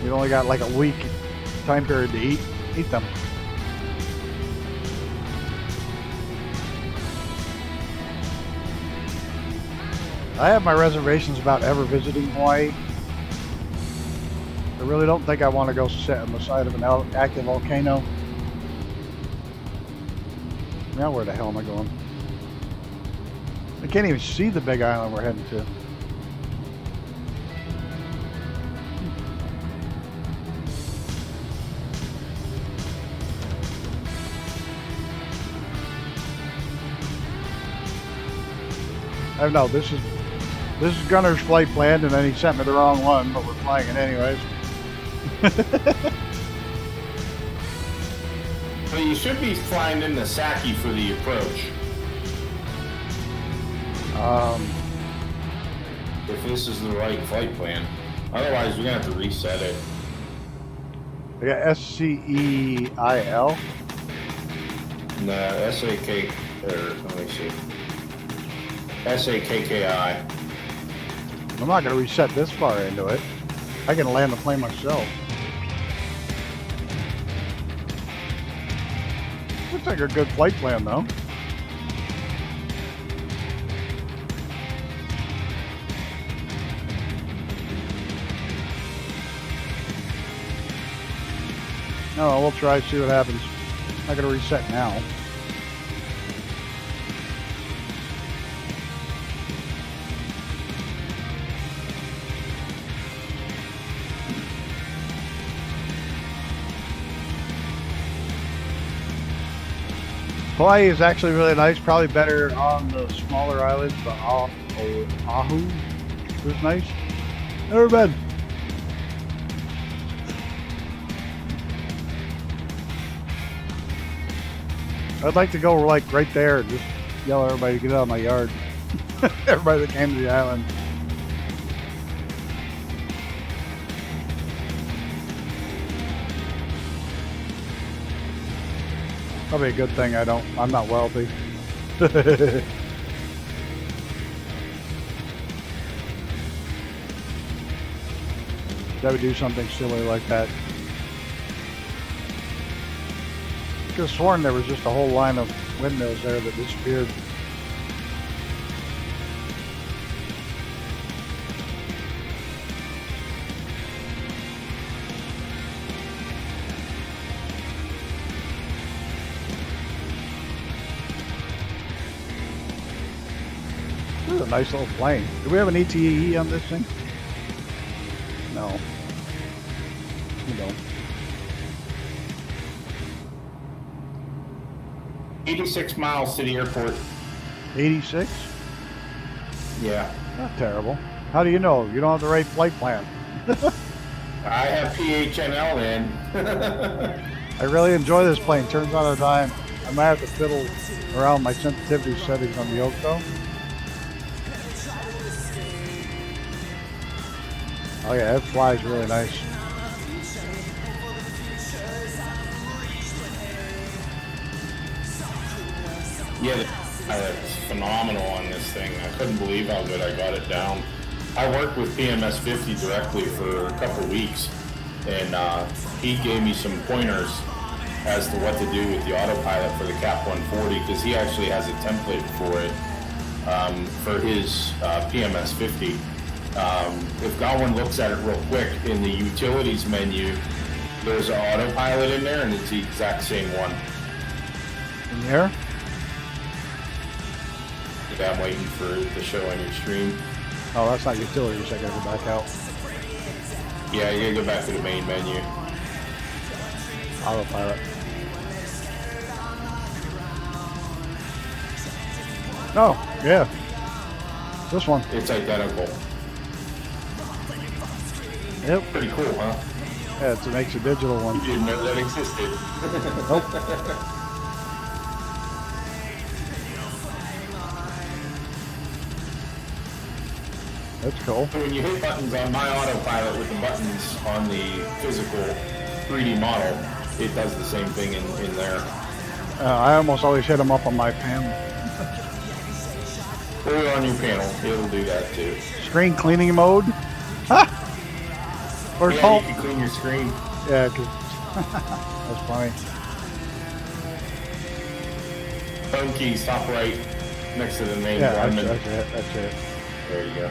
You only got like a week time period to eat them. I have my reservations about ever visiting Hawaii. I really don't think I want to go sit on the side of an active volcano. Now where the hell am I going? I can't even see the big island we're heading to. I don't know, this is Gunner's flight plan, and then he sent me the wrong one, but we're flying it anyways. Well, you should be flying into Saki for the approach. If this is the right flight plan. Otherwise, we're going to have to reset it. I got SCEIL. No, SAK, or let me see. SAKKI. I'm not going to reset this far into it. I can land the plane myself. Looks like a good flight plan, though. No, we'll try, see what happens. I'm not going to reset now. Hawaii is actually really nice, probably better on the smaller islands, but Oahu was nice. Never been. I'd like to go like right there and just yell at everybody to get out of my yard. Everybody that came to the island. Probably a good thing I'm not wealthy. That would do something silly like that. I could have sworn there was just a whole line of windmills there that disappeared. This is a nice little plane. Do we have an ETE on this thing? No. We don't. 86 miles to the airport. 86? Yeah. Not terrible. How do you know? You don't have the right flight plan. I have PHNL in. I really enjoy this plane. Turns on a dime. I might have to fiddle around my sensitivity settings on the yoke though. Oh yeah, it flies really nice. Yeah, it's phenomenal on this thing. I couldn't believe how good I got it down. I worked with PMS 50 directly for a couple weeks, and he gave me some pointers as to what to do with the autopilot for the Cap 140, because he actually has a template for it for his PMS 50. If Godwin looks at it real quick, in the utilities menu, there's an autopilot in there, and it's the exact same one. In there? Yeah, I'm waiting for it to show on your stream. Oh, that's not utilities. I gotta go back out. Yeah, you gotta go back to the main menu. Autopilot. Oh, yeah. This one. It's identical. Yep. Pretty cool, huh? Yeah, it makes a digital one. You didn't know that existed. Nope. That's cool. So when you hit buttons on my autopilot with the buttons on the physical 3D model, it does the same thing in there. I almost always hit them up on my panel. Or on your panel, it'll do that too. Screen cleaning mode. Ha! Or Yeah, home. you can clean your screen. Yeah, because that's funny. Home key, top right, next to the name. Yeah, that's it. That's it. There you go.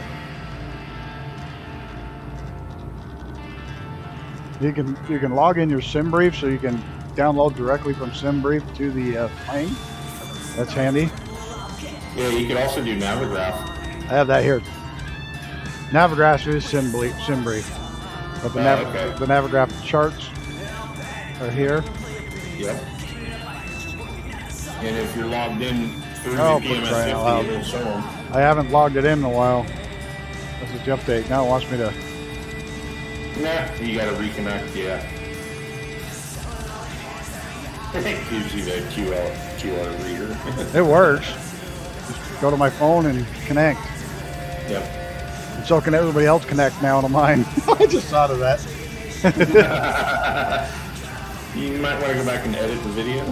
You can log in your sim brief, so you can download directly from sim brief to the plane. That's handy. Yeah, you could also do Navigraph. I have that here. Navigraph is sim brief, but the Okay. the Navigraph charts are here. Yep. And if you're logged in through Oh, the for crying out PMS50, loud. it'll show them. I haven't logged it in a while. This is the update. Now it wants me to. Nah, you gotta reconnect, yeah. It gives you the QR reader. It works. Just go to my phone and connect. Yep. And so can everybody else connect now to mine. I just thought of that. You might want to go back and edit the video. I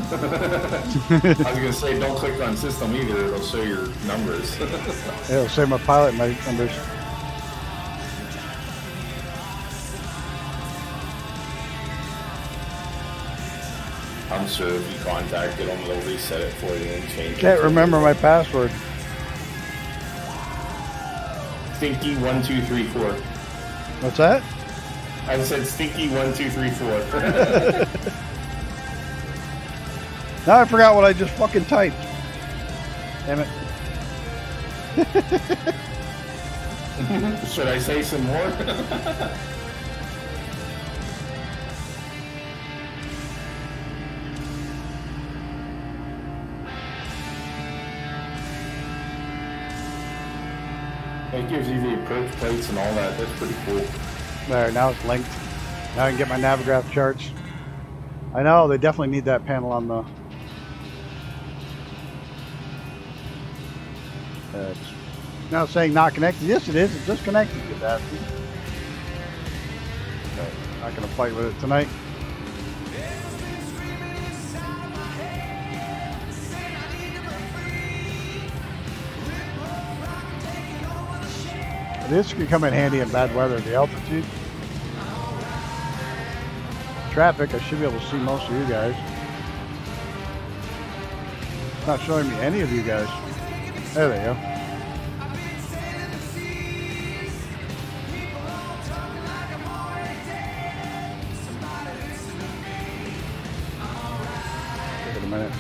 was gonna say, don't click on system either, it'll show your numbers. It'll say my pilot numbers. I'm sure if you contacted them, they'll reset it for you and change it. Can't remember my password. Stinky1234. What's that? I said Stinky1234. Now I forgot what I just fucking typed. Damn it. Should I say some more? It gives you the approach plates and all that. That's pretty cool. There, now it's linked. Now I can get my Navigraph charts. I know, they definitely need that panel on the... it's now saying not connected. Yes, it is. It's disconnected. Get that. Okay, not going to fight with it tonight. This can come in handy in bad weather. The altitude, traffic. I should be able to see most of you guys. It's not showing me any of you guys. There they go. Give it a minute.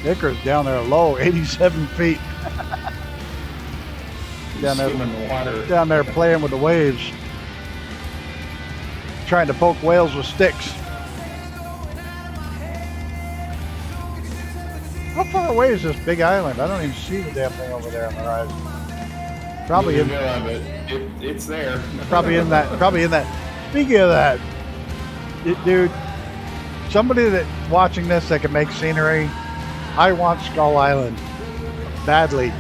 Icarus down there low, 87 feet. Down there playing with the waves. Trying to poke whales with sticks. How far away is this big island? I don't even see the damn thing over there on the horizon. Probably in it's there. Probably in that. Speaking of that, dude, somebody that watching this that can make scenery, I want Skull Island badly.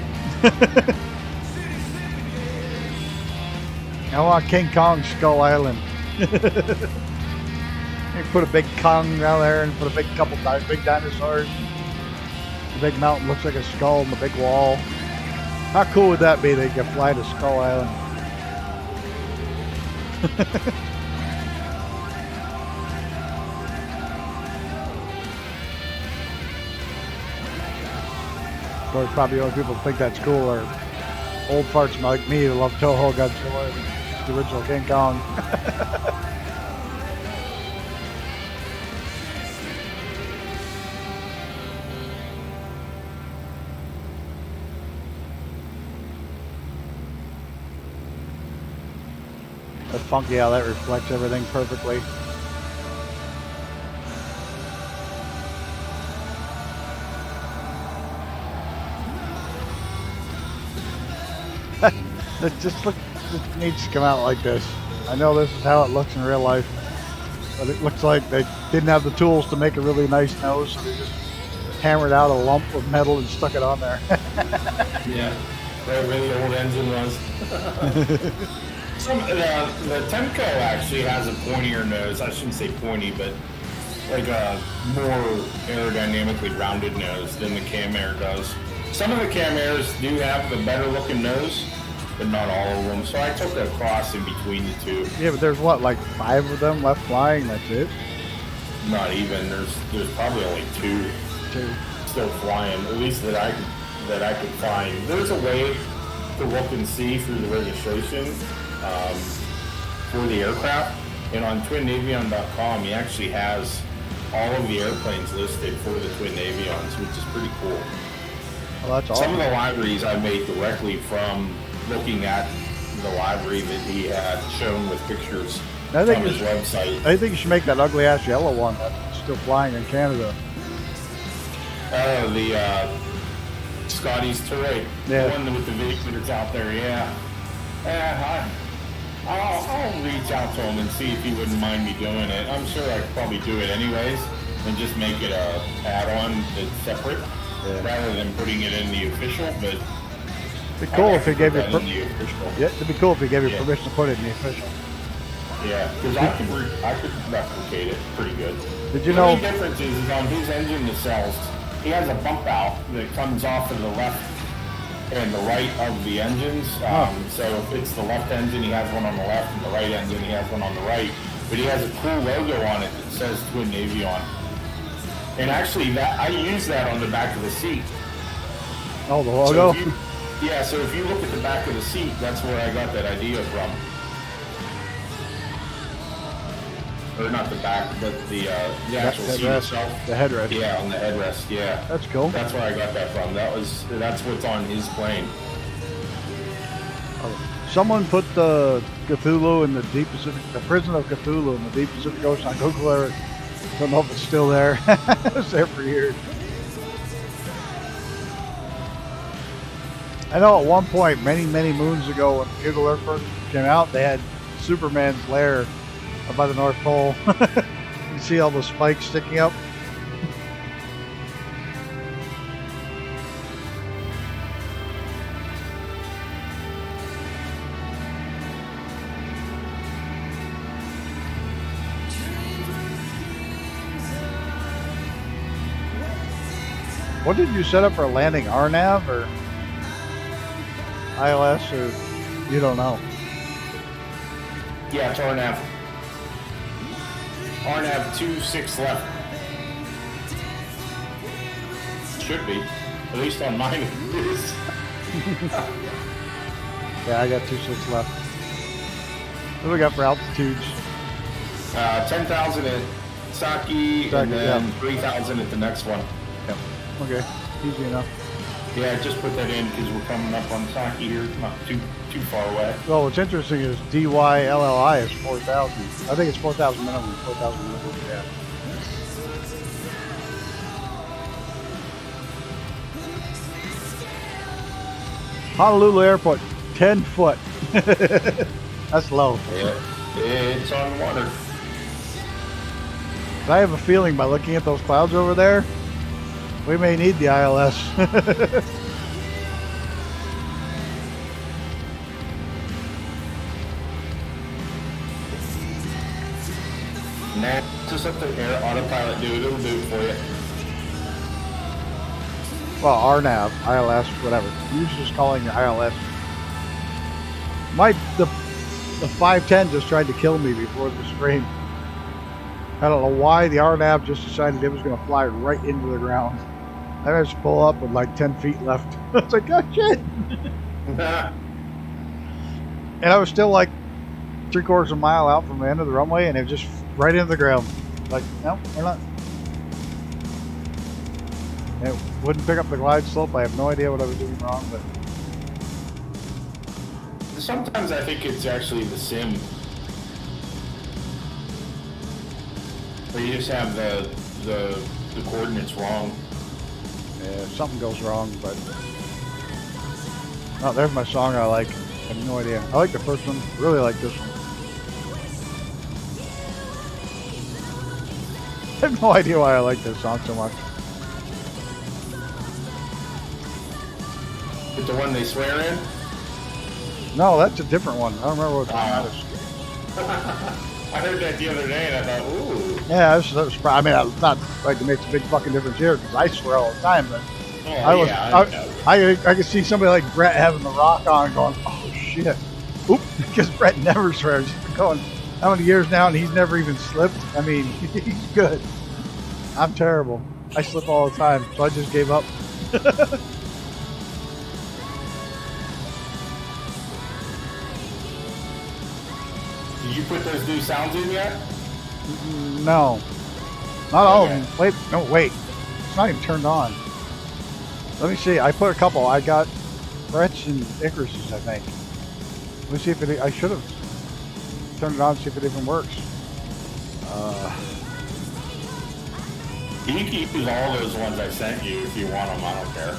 I want King Kong Skull Island. You put a big Kong down there and put a big couple big dinosaurs. The big mountain looks like a skull and the big wall. How cool would that be? They could fly to Skull Island. Of course, probably the only people who think that's cool are old farts like me who love Toho Godzilla, the original King Kong. funky how that reflects everything perfectly. It needs to come out like this. I know this is how it looks in real life, but it looks like they didn't have the tools to make a really nice nose, so they just hammered out a lump of metal and stuck it on there. Yeah, whatever the old engine was. The Temco actually has a pointier nose. I shouldn't say pointy, but like a more aerodynamically rounded nose than the Cam Air does. Some of the Cam Airs do have the better looking nose, but not all of them. So I took a cross in between the two. Yeah, but there's what, like 5 of them left flying? That's it? Not even. There's probably only 2 still flying, at least that I could find. There's a way to look and see through the registration for the aircraft, and on twinnavion.com he actually has all of the airplanes listed for the Twin Navions, which is pretty cool. Well, that's awesome. Some of the libraries I made directly from looking at the library that he had shown with pictures from his website. I think you should make that ugly ass yellow one that's still flying in Canada. Oh, the Scotty's turret. Yeah. The one with the vehicle that's out there, yeah. I'll reach out to him and see if he wouldn't mind me doing it. I'm sure I could probably do it anyways and just make it a add-on that's separate rather than putting it in the official, but it'd be cool if he gave you it'd be cool if he gave you permission to put it in the official. Yeah, because I could replicate it pretty good. Did you know? The only difference is on his engine nacelles, he has a bump out that comes off of the left and the right of the engines. So if it's the left engine, he has one on the left, and the right engine, he has one on the right. But he has a cool logo on it that says Twin Navion. And actually, I use that on the back of the seat. Oh, the logo? So if you look at the back of the seat, that's where I got that idea from. Or not the back, but the actual seat itself. The headrest. Yeah, on the headrest. Yeah. That's cool. That's where I got that from. That's what's on his plane. Someone put the Cthulhu in the Deep Pacific, the prison of Cthulhu in the Deep Pacific Ocean on Google Earth. Don't know if it's still there. It was there for years. I know at one point, many moons ago, when Google Earth first came out, they had Superman's lair up by the North Pole. You see all the spikes sticking up. What did you set up for landing? RNAV or ILS, or you don't know? Yeah, it's RNAV. RNAV 2-6 left. Should be. At least on mine it is. Yeah, I got 2-6 left. What do we got for altitudes? 10,000 at Saki, and then 3,000 at the next one. Yep. Okay, easy enough. Yeah, just put that in because we're coming up on Saki here, not too far away. Well, what's interesting is DYLLI is 4,000. I think it's 4,000 minimum, 4,000 minimum, yeah. Honolulu Airport, 10 foot. That's low. Yeah, it's on water. But I have a feeling by looking at those clouds over there, we may need the ILS. Nah, just let the air autopilot do it. It'll do it for you. Well, RNAV, ILS, whatever. You're just calling it ILS. The 510 just tried to kill me before the stream. I don't know why the RNAV just decided it was going to fly right into the ground. I managed to pull up with like 10 feet left. It's like, oh shit! And I was still like 3/4 of a mile out from the end of the runway, and it was just right into the ground. Like, no, we're not. And it wouldn't pick up the glide slope. I have no idea what I was doing wrong, but Sometimes I think it's actually the sim Or you just have the coordinates wrong. Yeah, something goes wrong, but... Oh, there's my song I like. I have no idea. I like the first one. Really like this one. I have no idea why I like this song so much. Is it the one they swear in? No, that's a different one. I don't remember what that is. I heard that the other day and I thought, ooh. Yeah, that was I mean, it's not like it makes a big fucking difference here because I swear all the time, but I could see somebody like Brett having the rock on and going, oh shit. Oop, because Brett never swears. He's been going how many years now and he's never even slipped? I mean, he's good. I'm terrible. I slip all the time, so I just gave up. Did you put those new sounds in yet? No. Not all of them. Wait, no, wait. It's not even turned on. Let me see. I put a couple. I got Brett's and Icarus's, I think. Let me see if it... I should have turned it on to see if it even works. You can use all those ones I sent you if you want them. I don't care.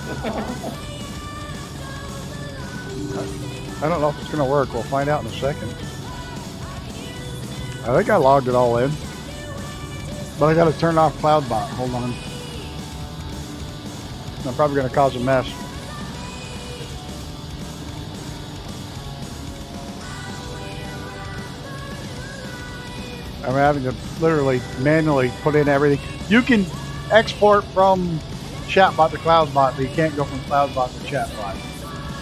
I don't know if it's going to work. We'll find out in a second. I think I logged it all in. But I got to turn off CloudBot. Hold on. I'm probably going to cause a mess. I'm having to literally manually put in everything. You can export from chatbot to CloudBot, but you can't go from CloudBot to chatbot.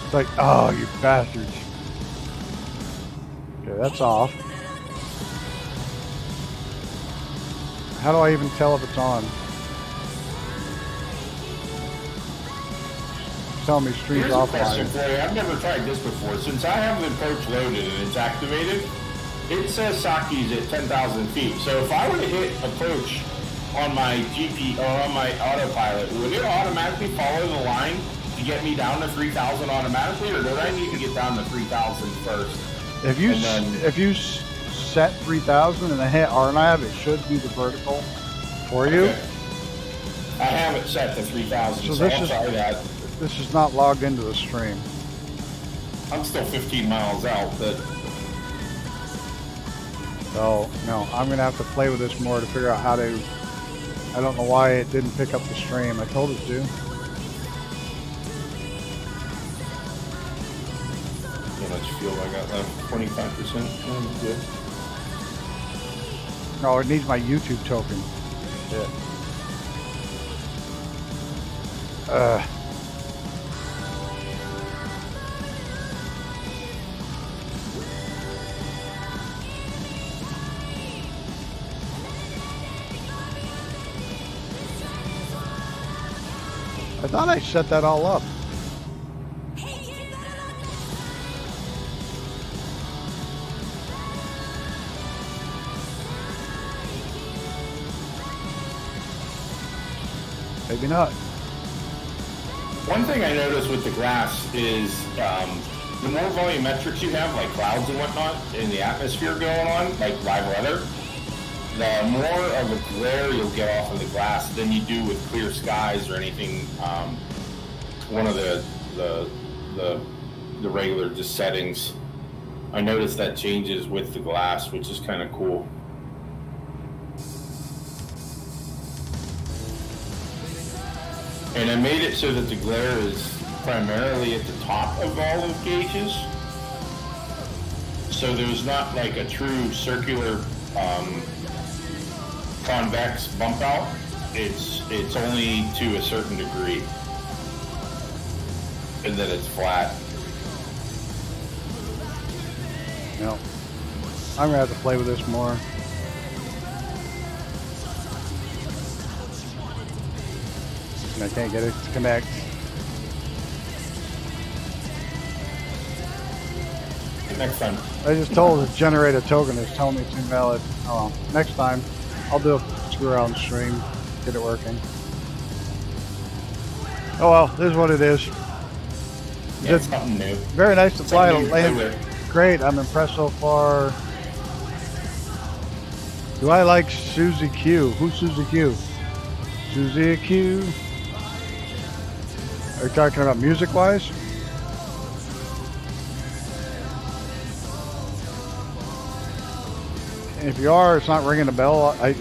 It's like, oh, you bastards. Okay, that's off. How do I even tell if it's on? It's telling me streams Here's a question offline. for you. I've never tried this before. Since I have the approach loaded and it's activated, it says Saki's at 10,000 feet. So if I were to hit approach on my GP or on my autopilot, would it automatically follow the line to get me down to 3,000 automatically, or do I need to get down to 3,000 first? If you set 3,000 and then hit RNAV, it should do the vertical for you. Okay. I have it set to 3,000, so I'll try that. This is not logged into the stream. I'm still 15 miles out, but... So, no, I'm going to have to play with this more to figure out how to... I don't know why it didn't pick up the stream. I told it to. How much fuel I got left? 25%? Good. No, it needs my YouTube token. Shit. I thought I set that all up. Maybe not. One thing I noticed with the glass is the more volumetrics you have, like clouds and whatnot, in the atmosphere going on, like live weather, the more of a glare you'll get off of the glass than you do with clear skies or anything. One of the regular just settings, I noticed that changes with the glass, which is kind of cool. And I made it so that the glare is primarily at the top of all of gauges. So there's not like a true circular convex bump out. It's only to a certain degree. And then it's flat. No. I'm gonna have to play with this more. And I can't get it to connect. Next time. I just told it to generate a token. It's telling me it's invalid. Oh well. Next time, I'll do a screw around stream, get it working. Oh well, this is what it is. Yeah, it's something new. Very nice to fly. Something new to play Great. I'm impressed so far. Do I like Susie Q? Who's Susie Q? Susie Q. Are you talking about music-wise? If you are, it's not ringing a bell. It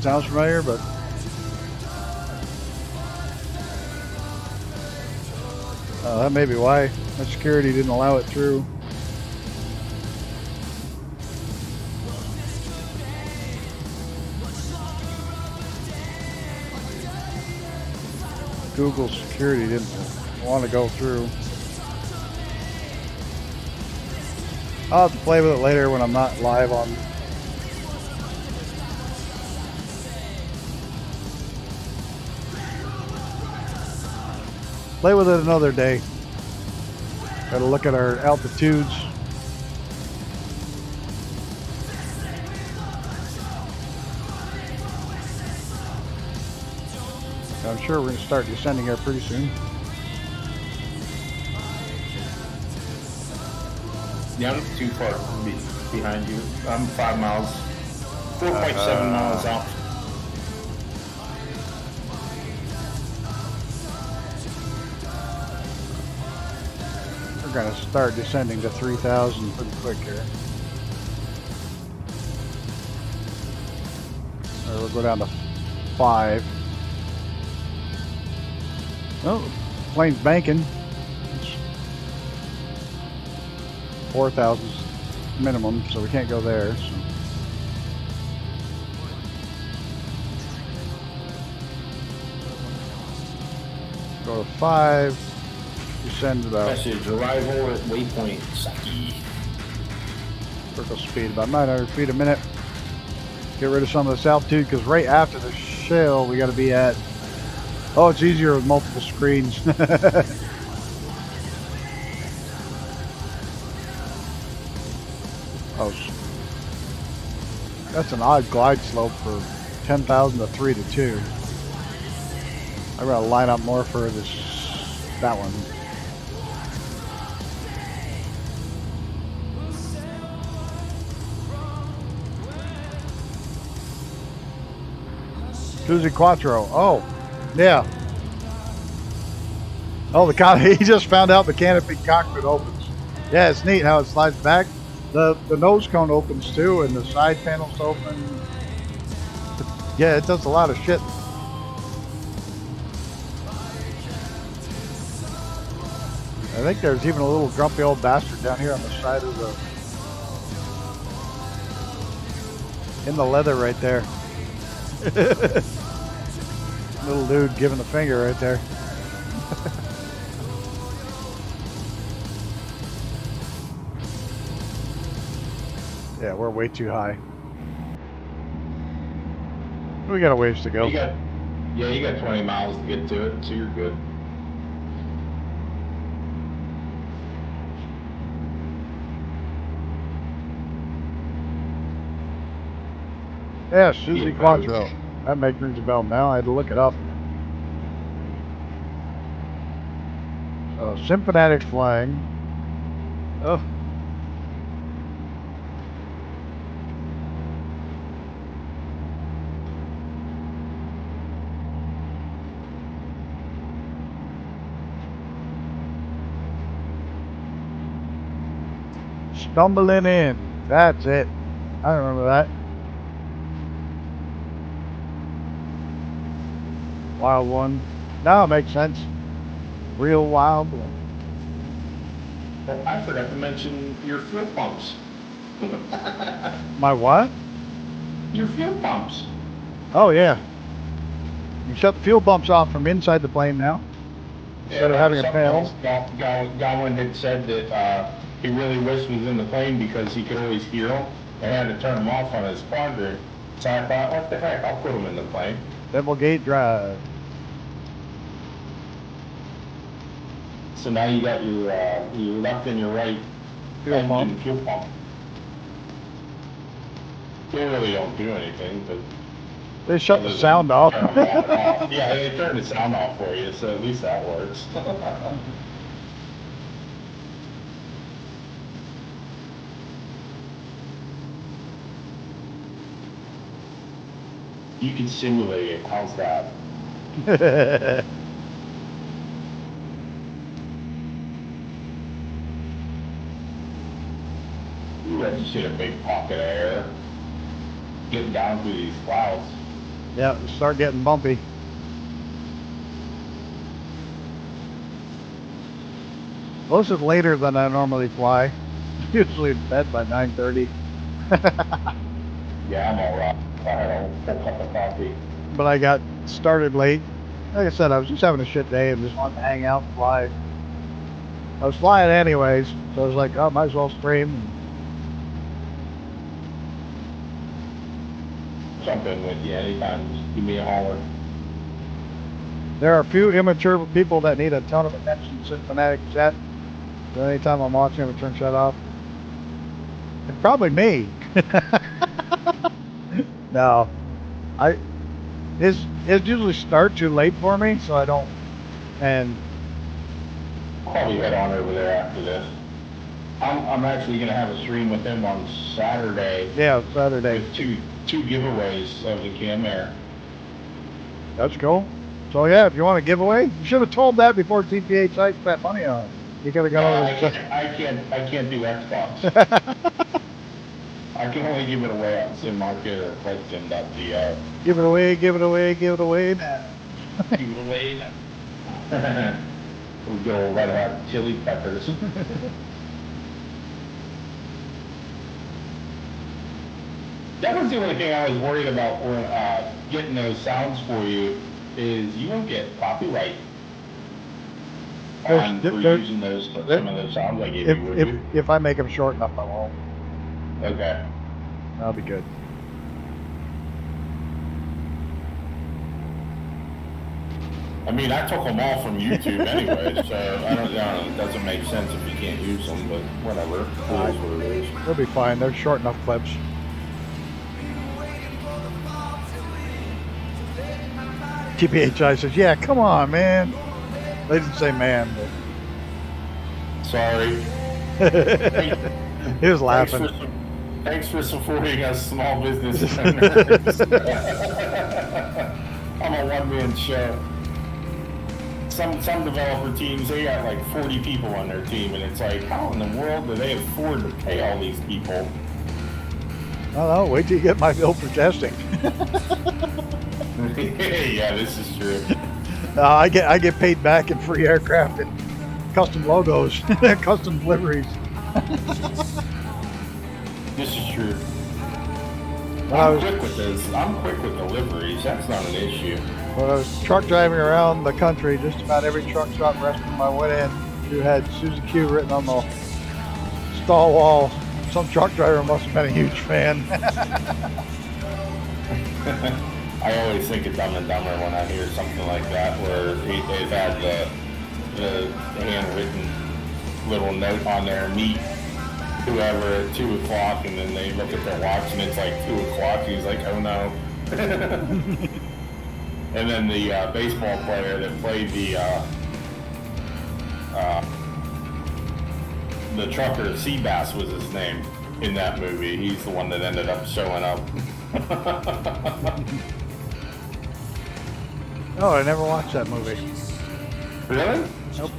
sounds familiar, but that may be why. My security didn't allow it through. Google security didn't want to go through. I'll have to play with it later when I'm not live on. Play with it another day. Gotta look at our altitudes. I'm sure we're going to start descending here pretty soon. Yeah, I'm too far behind you. I'm 5 miles, 4.7 miles out. We're going to start descending to 3,000 pretty quick here. Or we'll go down to 5. Oh, plane's banking. 4,000 minimum, so we can't go there. So. Go to 5. Descend about. Message: arrival at waypoint Saki. Vertical speed about 900 feet a minute. Get rid of some of this altitude because right after the shell we got to be at. Oh, it's easier with multiple screens. Oh, that's an odd glide slope for 10,000 to 3 to 2. I gotta line up more for that one. Susie Quattro. Oh, yeah. Oh, he just found out the canopy cockpit opens. Yeah, it's neat how it slides back. The nose cone opens too, and the side panels open. Yeah, it does a lot of shit. I think there's even a little grumpy old bastard down here on the side of in the leather right there. Little dude giving the finger right there. Yeah, we're way too high. We got a ways to go. You got 20 miles to get to it, so you're good. Yeah, Susie Quattro. That makes rings a bell now. I had to look it up. So, symphonetic flying. Oh. Stumbling in. That's it. I remember that. Wild one. No, it makes sense. Real wild one. I forgot to mention your fuel pumps. My what? Your fuel pumps. Oh, yeah. You shut the fuel pumps off from inside the plane now. Instead of having a panel. Gowan had said that he really wished he was in the plane because he could always hear them and had to turn them off on his quadrant. So I thought, what the heck, I'll put them in the plane. Devilgate Drive. So now you got your left and your right Fuel pump. fuel pump. They really don't do anything, but They shut the sound off. Yeah, they turn the sound off for you, so at least that works. You can simulate it. How's that? Ooh, I just hit a big pocket of air. Getting down through these clouds. Yeah, start getting bumpy. This is later than I normally fly. Usually in bed by 9:30. Yeah, I'm all right. I had a full cup of coffee. But I got started late. Like I said, I was just having a shit day and just wanted to hang out and fly. I was flying anyways, so I was like, oh, might as well stream. Jump in with you anytime. Just give me a holler. There are a few immature people that need a ton of attention to Fanatic chat. So anytime I'm watching, I would turn shut off. It's probably me. No, it usually start too late for me, so I don't. And I'll probably head on over there after this. I'm actually gonna have a stream with him on Saturday. yeah, Saturday. With two giveaways of the Cam Air. That's cool. So yeah, if you want a giveaway, you should have told that before TPHI spent money on it. You could have got all this stuff. I can't do Xbox. I can only give it away on Sim Market or PlayStation.co. Give it away, give it away, give it away. Give it away. We'll go Red Hot Chili Peppers. That was the only thing I was worried about for getting those sounds for you, is you won't get copyright on for using those some of those sounds I gave you, would you? If I make them short enough, I won't. Okay. That'll be good. I mean, I took them all from YouTube anyway, so I don't know. It doesn't make sense if you can't use them, but whatever. It is what it is. They'll be fine. They're short enough clips. TPHI says, yeah, come on, man. They didn't say man, but... Sorry. He was laughing. Thanks for supporting us small business owners. I'm a one-man show. Some developer teams, they got like 40 people on their team, and it's like, how in the world do they afford to pay all these people? I don't know. Wait till you get my bill for testing. Yeah, this is true. I get paid back in free aircraft and custom logos, custom deliveries. This is true. I'm quick with this. I'm quick with deliveries. That's not an issue. When I was truck driving around the country, just about every truck stop restaurant I went in, who had Susie Q written on the stall wall. Some truck driver must have been a huge fan. I always think of Dumb and Dumber when I hear something like that, where they've had the handwritten little note on there, meet whoever at 2 o'clock, and then they look at their watch and it's like 2 o'clock, and he's like, oh no. And then the baseball player that played the trucker, Seabass was his name in that movie. He's the one that ended up showing up. Oh, I never watched that movie. Really? Nope.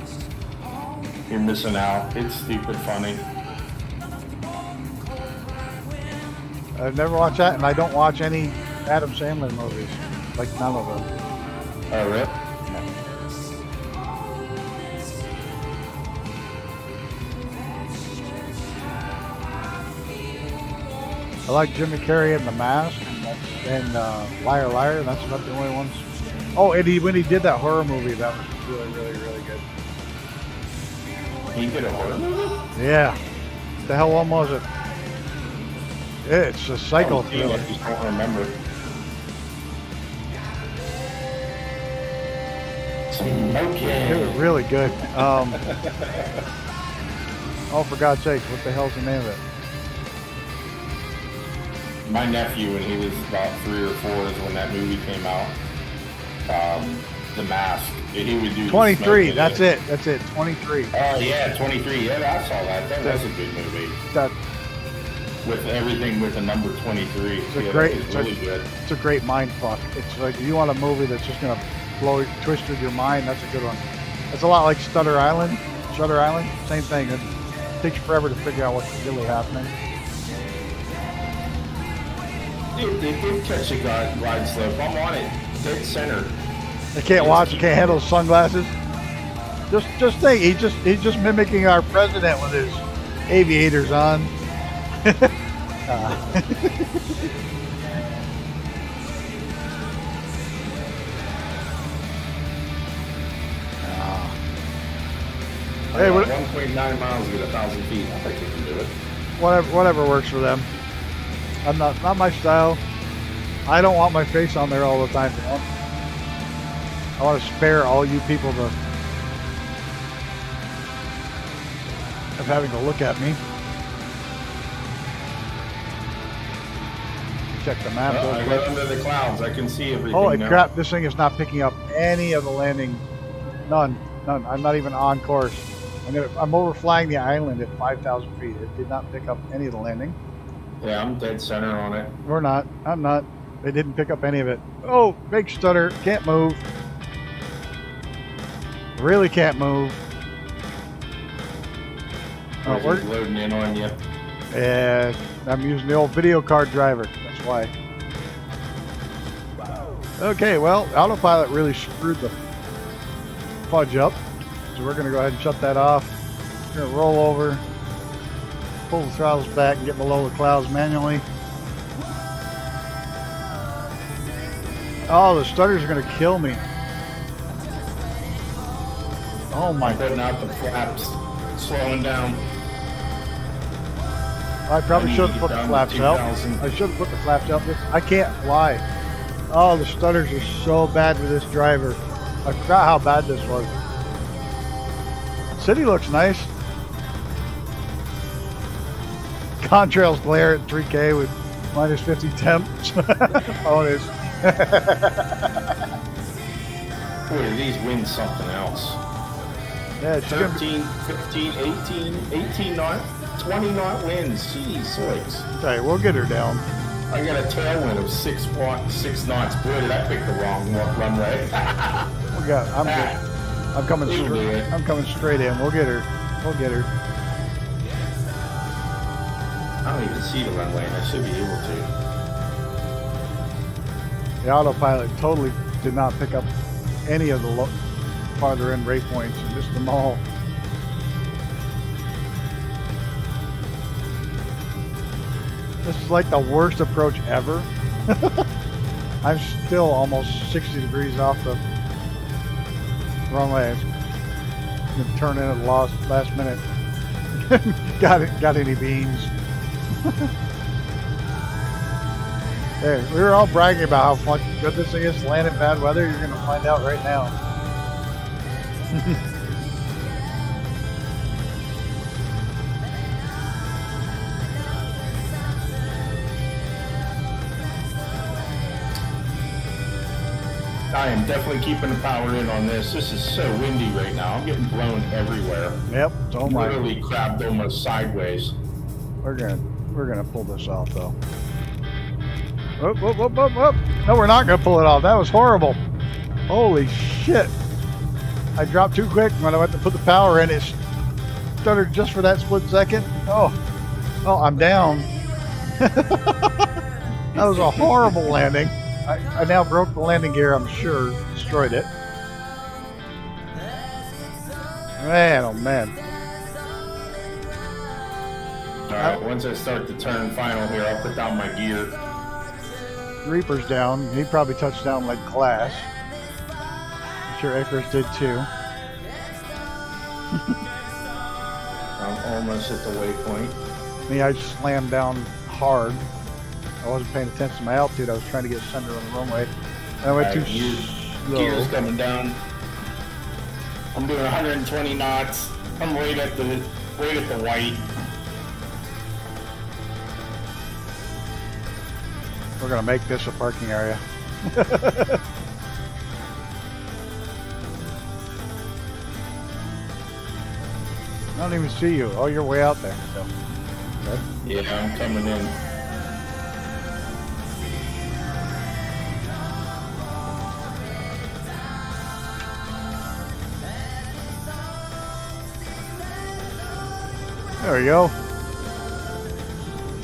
You're missing out. It's stupid funny. I've never watched that, and I don't watch any Adam Sandler movies. Like, none of them. Oh, really? I like Jimmy Carrey in The Mask and Liar Liar. That's about the only ones. Oh, and when he did that horror movie, that was really, really, really good. He did a horror movie? Yeah. What the hell one was it? It's a psycho thriller. I just don't remember. Okay. It was really good. Oh, for God's sake, what the hell's the name of it? My nephew, when he was about 3 or 4, is when that movie came out. The Mask. He would do 23. That's it. That's it. 23. Oh yeah, 23. Yeah, I saw that. That was a good movie. with everything with a number 23. It's a Yeah, great, it's really good. It's a great mind fuck. It's like, if you want a movie that's just gonna twist with your mind, that's a good one. It's a lot like Shutter Island. Same thing. It takes you forever to figure out what's really happening. Dude, they did catch a glide slope. I'm on it, dead center. They can't watch. They can't handle his sunglasses. Just think, he's just mimicking our president with his aviators on. Hey, 1.9 miles to get 1,000 feet. I think you can do it. Whatever works for them. I'm not my style. I don't want my face on there all the time. I want to spare all you people of having to look at me. Check the map. I got under the clouds. I can see everything. Holy now. crap! This thing is not picking up any of the landing. None. I'm not even on course. I'm overflying the island at 5,000 feet. It did not pick up any of the landing. Yeah, I'm dead center on it. We're not. I'm not. They didn't pick up any of it. Oh, big stutter. Can't move. Really can't move. Oh, we're loading in on you. And I'm using the old video card driver. That's why. Okay, well, autopilot really screwed the fudge up. So we're going to go ahead and shut that off. We're going to roll over, pull the throttles back, and get below the clouds manually. Oh, the stutters are going to kill me. Oh my god. Putting out the flaps, slowing down. I probably should have put the flaps out. I should have put the flaps out. I can't fly. Oh, the stutters are so bad with this driver. I forgot how bad this was. City looks nice. Contrails glare at 3K with minus 50 temps. Oh, it is. Boy, these winds something else. Yeah, it's 13, 15, 18 knot, 20 knot winds. Jeez, sakes. Okay, we'll get her down. I got a tailwind of 6 knots. Boy, did I pick the wrong runway. I'm coming straight. I'm coming straight in. We'll get her. We'll get her. I don't even see the runway, and I should be able to. The autopilot totally did not pick up any of the farther end waypoints and missed them all. This is like the worst approach ever. I'm still almost 60 degrees off the runway. I'm gonna turn in at the last minute. got any beans? Hey, we were all bragging about how fucking good this thing is to land in bad weather. You're gonna find out right now. I am definitely keeping the power in on this. This is so windy right now. I'm getting blown everywhere. Yep, it's all mine. Literally crabbed almost sideways. We're gonna pull this off though. Whoop, whoop, whoop, whoop, whoop. No, we're not gonna pull it off. That was horrible. Holy shit! I dropped too quick when I went to put the power in. It stuttered just for that split second. Oh, I'm down. That was a horrible landing. I now broke the landing gear, I'm sure. Destroyed it. Man, oh man. Alright, once I start the turn final here, I'll put down my gear. Reaper's down. He probably touched down like glass. I'm sure Icarus did too. I'm almost at the waypoint. Me, I slammed down hard. I wasn't paying attention to my altitude. I was trying to get center on the runway. And I went too slow. Gear's coming down. I'm doing 120 knots. I'm right at the white. We're gonna make this a parking area. I don't even see you. Oh, you're way out there. So. Okay. Yeah, I'm coming in. There we go.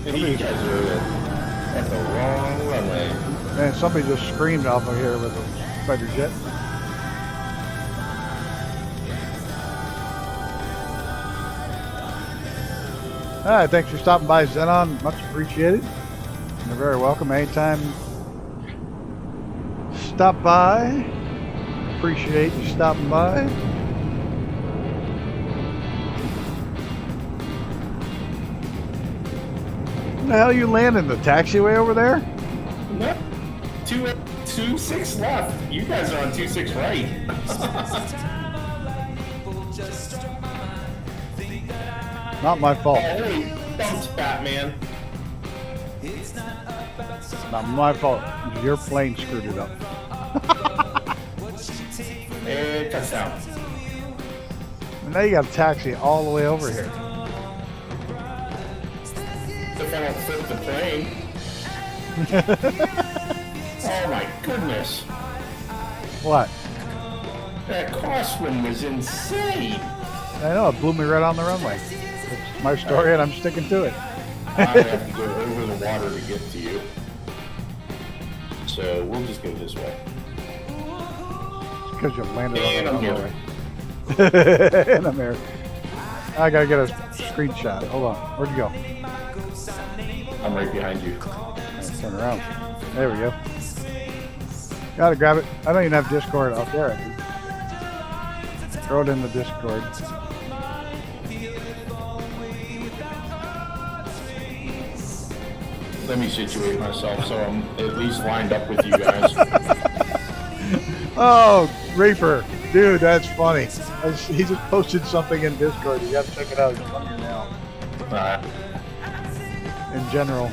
You guys are at the wrong runway. Man, somebody just screamed off of here with a fighter jet. Alright, thanks for stopping by, Xenon. Much appreciated. You're very welcome anytime. Stop by. Appreciate you stopping by. Where the hell are you landing? The taxiway over there? No. 2-6 left. You guys are on 2-6 right. Not my fault. Holy bumps, Batman. Not my fault. Your plane screwed it up. And touchdown. Now you got to taxi all the way over here. If I don't flip the plane. Oh my goodness. What? That crosswind was insane. I know, it blew me right on the runway. It's my story and I'm sticking to it. I have to go over the water to get to you. So we'll just go this way. Because you landed And on I'm the here. runway. And I'm here. I gotta get a screenshot. Hold on. Where'd you go? I'm right behind you. Let's turn around. There we go. Gotta grab it. I don't even have Discord up there. I think. Throw it in the Discord. Let me situate myself so I'm at least lined up with you guys. Oh, Reaper. Dude, that's funny. He just posted something in Discord. You gotta check it out. It's funny now. In general.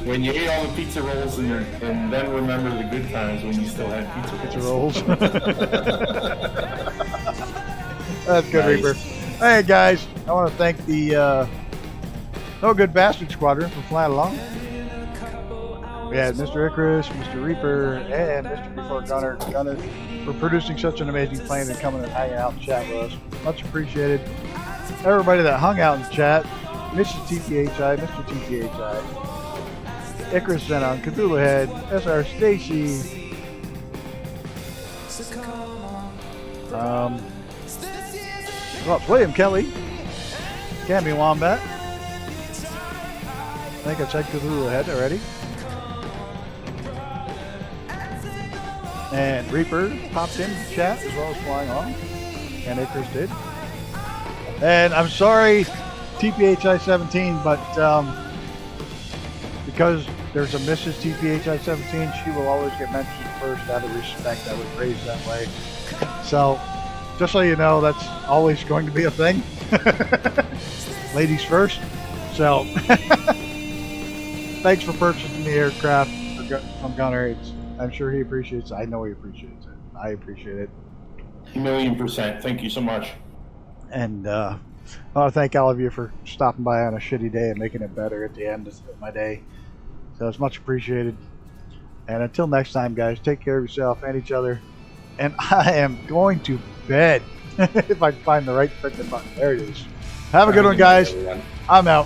When you ate all the pizza rolls and then remember the good times when you still had pizza rolls. That's good, Nice. Reaper. Hey, guys. I want to thank the No Good Bastard Squadron for flying along. We had Mr. Icarus, Mr. Reaper, and Mr. Before Gunner for producing such an amazing plane and coming and hanging out and chat with us. Much appreciated. Everybody that hung out in chat, Mrs. TPHI, Mr. TPHI, Icarus Xenon, Cthulhu Head, SR Stacy, well, William Kelly, Cammy Wombat. I think I checked Cthulhu Head already. And Reaper popped in the chat as well as flying along. And Icarus did. And I'm sorry, TPHI 17, but because there's a Mrs. TPHI 17, she will always get mentioned first out of respect. I was raised that way. So, just so you know, that's always going to be a thing. Ladies first. So, thanks for purchasing the aircraft from Gunner. I'm sure he appreciates it. I know he appreciates it. I appreciate it. 1,000,000%. Thank you so much. And I want to thank all of you for stopping by on a shitty day and making it better at the end of my day. So it's much appreciated. And until next time, guys, take care of yourself and each other. And I am going to bed if I can find the right freaking button. There it is. Have a good one, guys. I'm out.